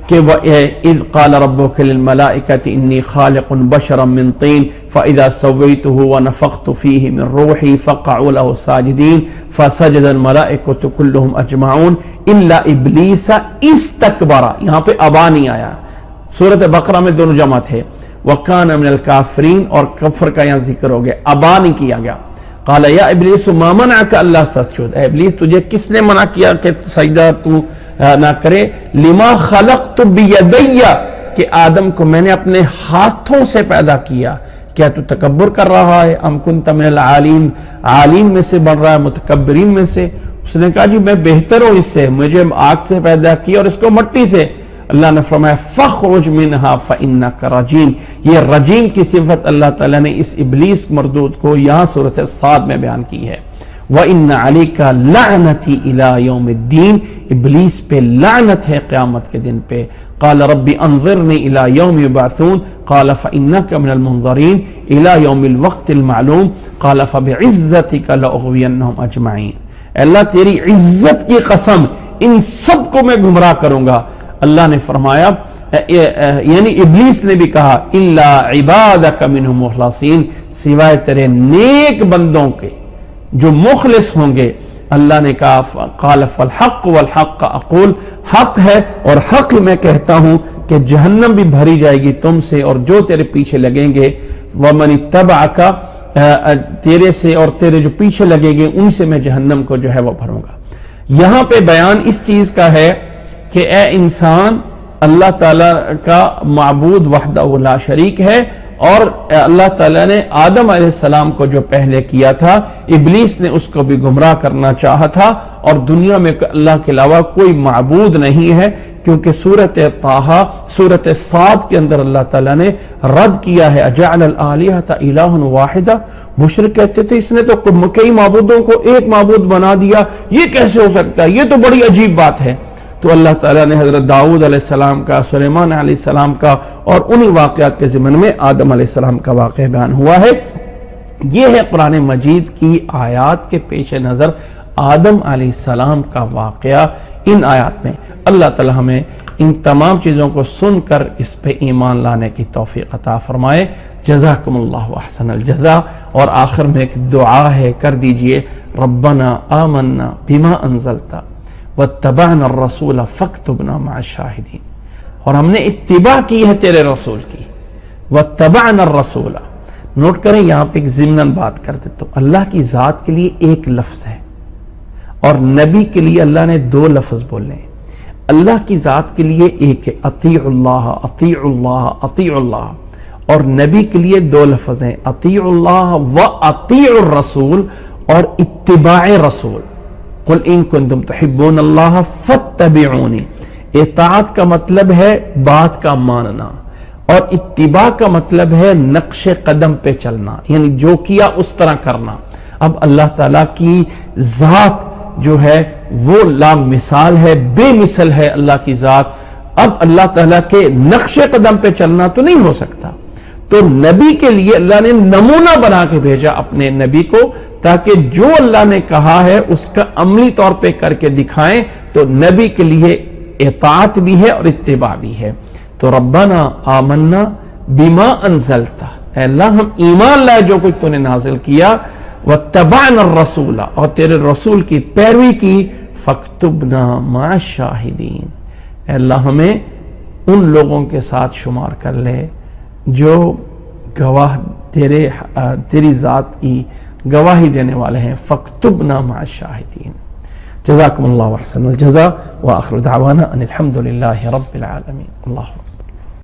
Speaker 1: کہ وَإِذْ قَالَ رَبُّكَ لِلْمَلَائِكَةِ إِنِّي خَالِقٌ بَشَرًا مِّن طِينٍ فَإِذَا سَوَّيْتُهُ وَنَفَخْتُ فِيهِ مِن رُّوحِي فَقَعُوا لَهُ سَاجِدِينَ فَسَجَدَ الْمَلَائِكَةُ كُلُّهُمْ أَجْمَعُونَ إِلَّا إِبْلِيسَ اسْتَكْبَرَ۔ یہاں پہ ابا نہیں آیا، سورۃ بقرہ میں دونوں جمع تھے، وَكَانَ مِنَ الْكَافِرِينَ، اور کفر کا یہاں ذکر ہو گیا، ابا نہیں کیا گیا۔ قال یا ابلیس ما منعک الا تسجد، اے ابلیس تجھے کس نے منع کیا کہ سجدہ تو نہ کرے؟ لما خلقت بیدی، کہ آدم کو میں نے اپنے ہاتھوں سے پیدا کیا، کیا تو تکبر کر رہا ہے؟ ام کنت من العالین، عالین میں سے بن رہا ہے، متکبرین میں سے؟ اس نے کہا جی میں بہتر ہوں اس سے، مجھے آگ سے پیدا کیا اور اس کو مٹی سے۔ اللہ نے فرمایا فَخْرُجْ مِنْهَا فَإِنَّكَ رَجِيمٌ، یہ رجیم کی صفت اللہ تعالیٰ نے اس ابلیس مردود کو یہاں سورۃ صاد میں بیان کی ہے۔ وَإِنَّ عَلَيْكَ لَعْنَتِي إِلَىٰ يَوْمِ الدِّينِ، ابلیس پہ لعنت ہے قیامت کے دن پہ۔ قَالَ رَبِّ أَنظِرْنِي إِلَىٰ يَوْمِ يُبْعَثُونَ قَالَ فَإِنَّكَ مِنَ الْمُنظَرِينَ إِلَىٰ يَوْمِ الْوَقْتِ الْمَعْلُومِ قَالَ فَبِعِزَّتِكَ لَأُغْوِيَنَّهُمْ أَجْمَعِينَ۔ اللہ تیری عزت کی قسم ان سب کو میں گمراہ کروں گا۔ اللہ نے فرمایا، یعنی ابلیس نے بھی کہا الا عبادک منہم مخلصین، سوائے تیرے نیک بندوں کے جو مخلص ہوں گے۔ اللہ نے کہا قال فالحق والحق اقول، حق ہے اور حق میں کہتا ہوں کہ جہنم بھی بھری جائے گی تم سے اور جو تیرے پیچھے لگیں گے، ومن اتبعک، تیرے سے اور تیرے جو پیچھے لگیں گے ان سے میں جہنم کو جو ہے وہ بھروں گا۔ یہاں پہ بیان اس چیز کا ہے کہ اے انسان اللہ تعالیٰ کا معبود وحدہ لا شریک ہے، اور اللہ تعالیٰ نے آدم علیہ السلام کو جو پہلے کیا تھا، ابلیس نے اس کو بھی گمراہ کرنا چاہا تھا، اور دنیا میں اللہ کے علاوہ کوئی معبود نہیں ہے، کیونکہ سورۃ طٰہٰ، سورۃ صاد کے اندر اللہ تعالیٰ نے رد کیا ہے اجعل الآلہۃ الہا واحدا۔ مشرک کہتے تھے اس نے تو کئی معبودوں کو ایک معبود بنا دیا، یہ کیسے ہو سکتا ہے، یہ تو بڑی عجیب بات ہے۔ تو اللہ تعالیٰ نے حضرت داؤد علیہ السلام کا، سلیمان علیہ السلام کا، اور انہی واقعات کے ضمن میں آدم علیہ السلام کا واقعہ بیان ہوا ہے۔ یہ ہے قرآن مجید کی آیات کے پیش نظر آدم علیہ السلام کا واقعہ۔ ان آیات میں اللہ تعالیٰ ہمیں ان تمام چیزوں کو سن کر اس پہ ایمان لانے کی توفیق عطا فرمائے۔ جزاکم اللہ احسن الجزا۔ اور آخر میں ایک دعا ہے، کر دیجئے ربنا آمنا بما انزلتا واتبعنا الرسول فاکتبنا مع الشاہدین، اور ہم نے اتباع کی ہے تیرے رسول کی، واتبعنا الرسول۔ نوٹ کریں یہاں پہ ایک ضمناً بات کر دیتا ہوں، اللہ کی ذات کے لیے ایک لفظ ہے اور نبی کے لیے اللہ نے دو لفظ بولے ہیں۔ اللہ کی ذات کے لیے ایک ہے اطیع اللہ، اطیع اللہ، اطیع اللہ، اور نبی کے لیے دو لفظ ہیں اطیع اللہ و اطیع الرسول اور اتباع رسول۔ قل ان کنتم تحبون اللہ فاتبعونی، اطاعت کا مطلب ہے بات کا ماننا، اور اتباع کا مطلب ہے نقش قدم پہ چلنا، یعنی جو کیا اس طرح کرنا۔ اب اللہ تعالیٰ کی ذات جو ہے وہ لا مثال ہے، بے مثل ہے اللہ کی ذات، اب اللہ تعالیٰ کے نقش قدم پہ چلنا تو نہیں ہو سکتا، تو نبی کے لیے اللہ نے نمونہ بنا کے بھیجا اپنے نبی کو، تاکہ جو اللہ نے کہا ہے اس کا عملی طور پہ کر کے دکھائیں، تو نبی کے لیے اطاعت بھی ہے اور اتباع بھی ہے۔ تو ربنا آمنا بما انزلت، اے اللہ ہم ایمان لائے جو کچھ تو نے نازل کیا، واتبعنا الرسول، اور تیرے رسول کی پیروی کی، فاکتبنا مع الشاہدین، اے اللہ ہمیں ان لوگوں کے ساتھ شمار کر لے جو گواہ تیری ذات کی گواہی دینے والے ہیں، فاکتبنا مع الشاہدین۔ جزاکم اللہ احسن الجزاء، وآخر دعوانا ان الحمد للہ رب العالمین۔ اللہ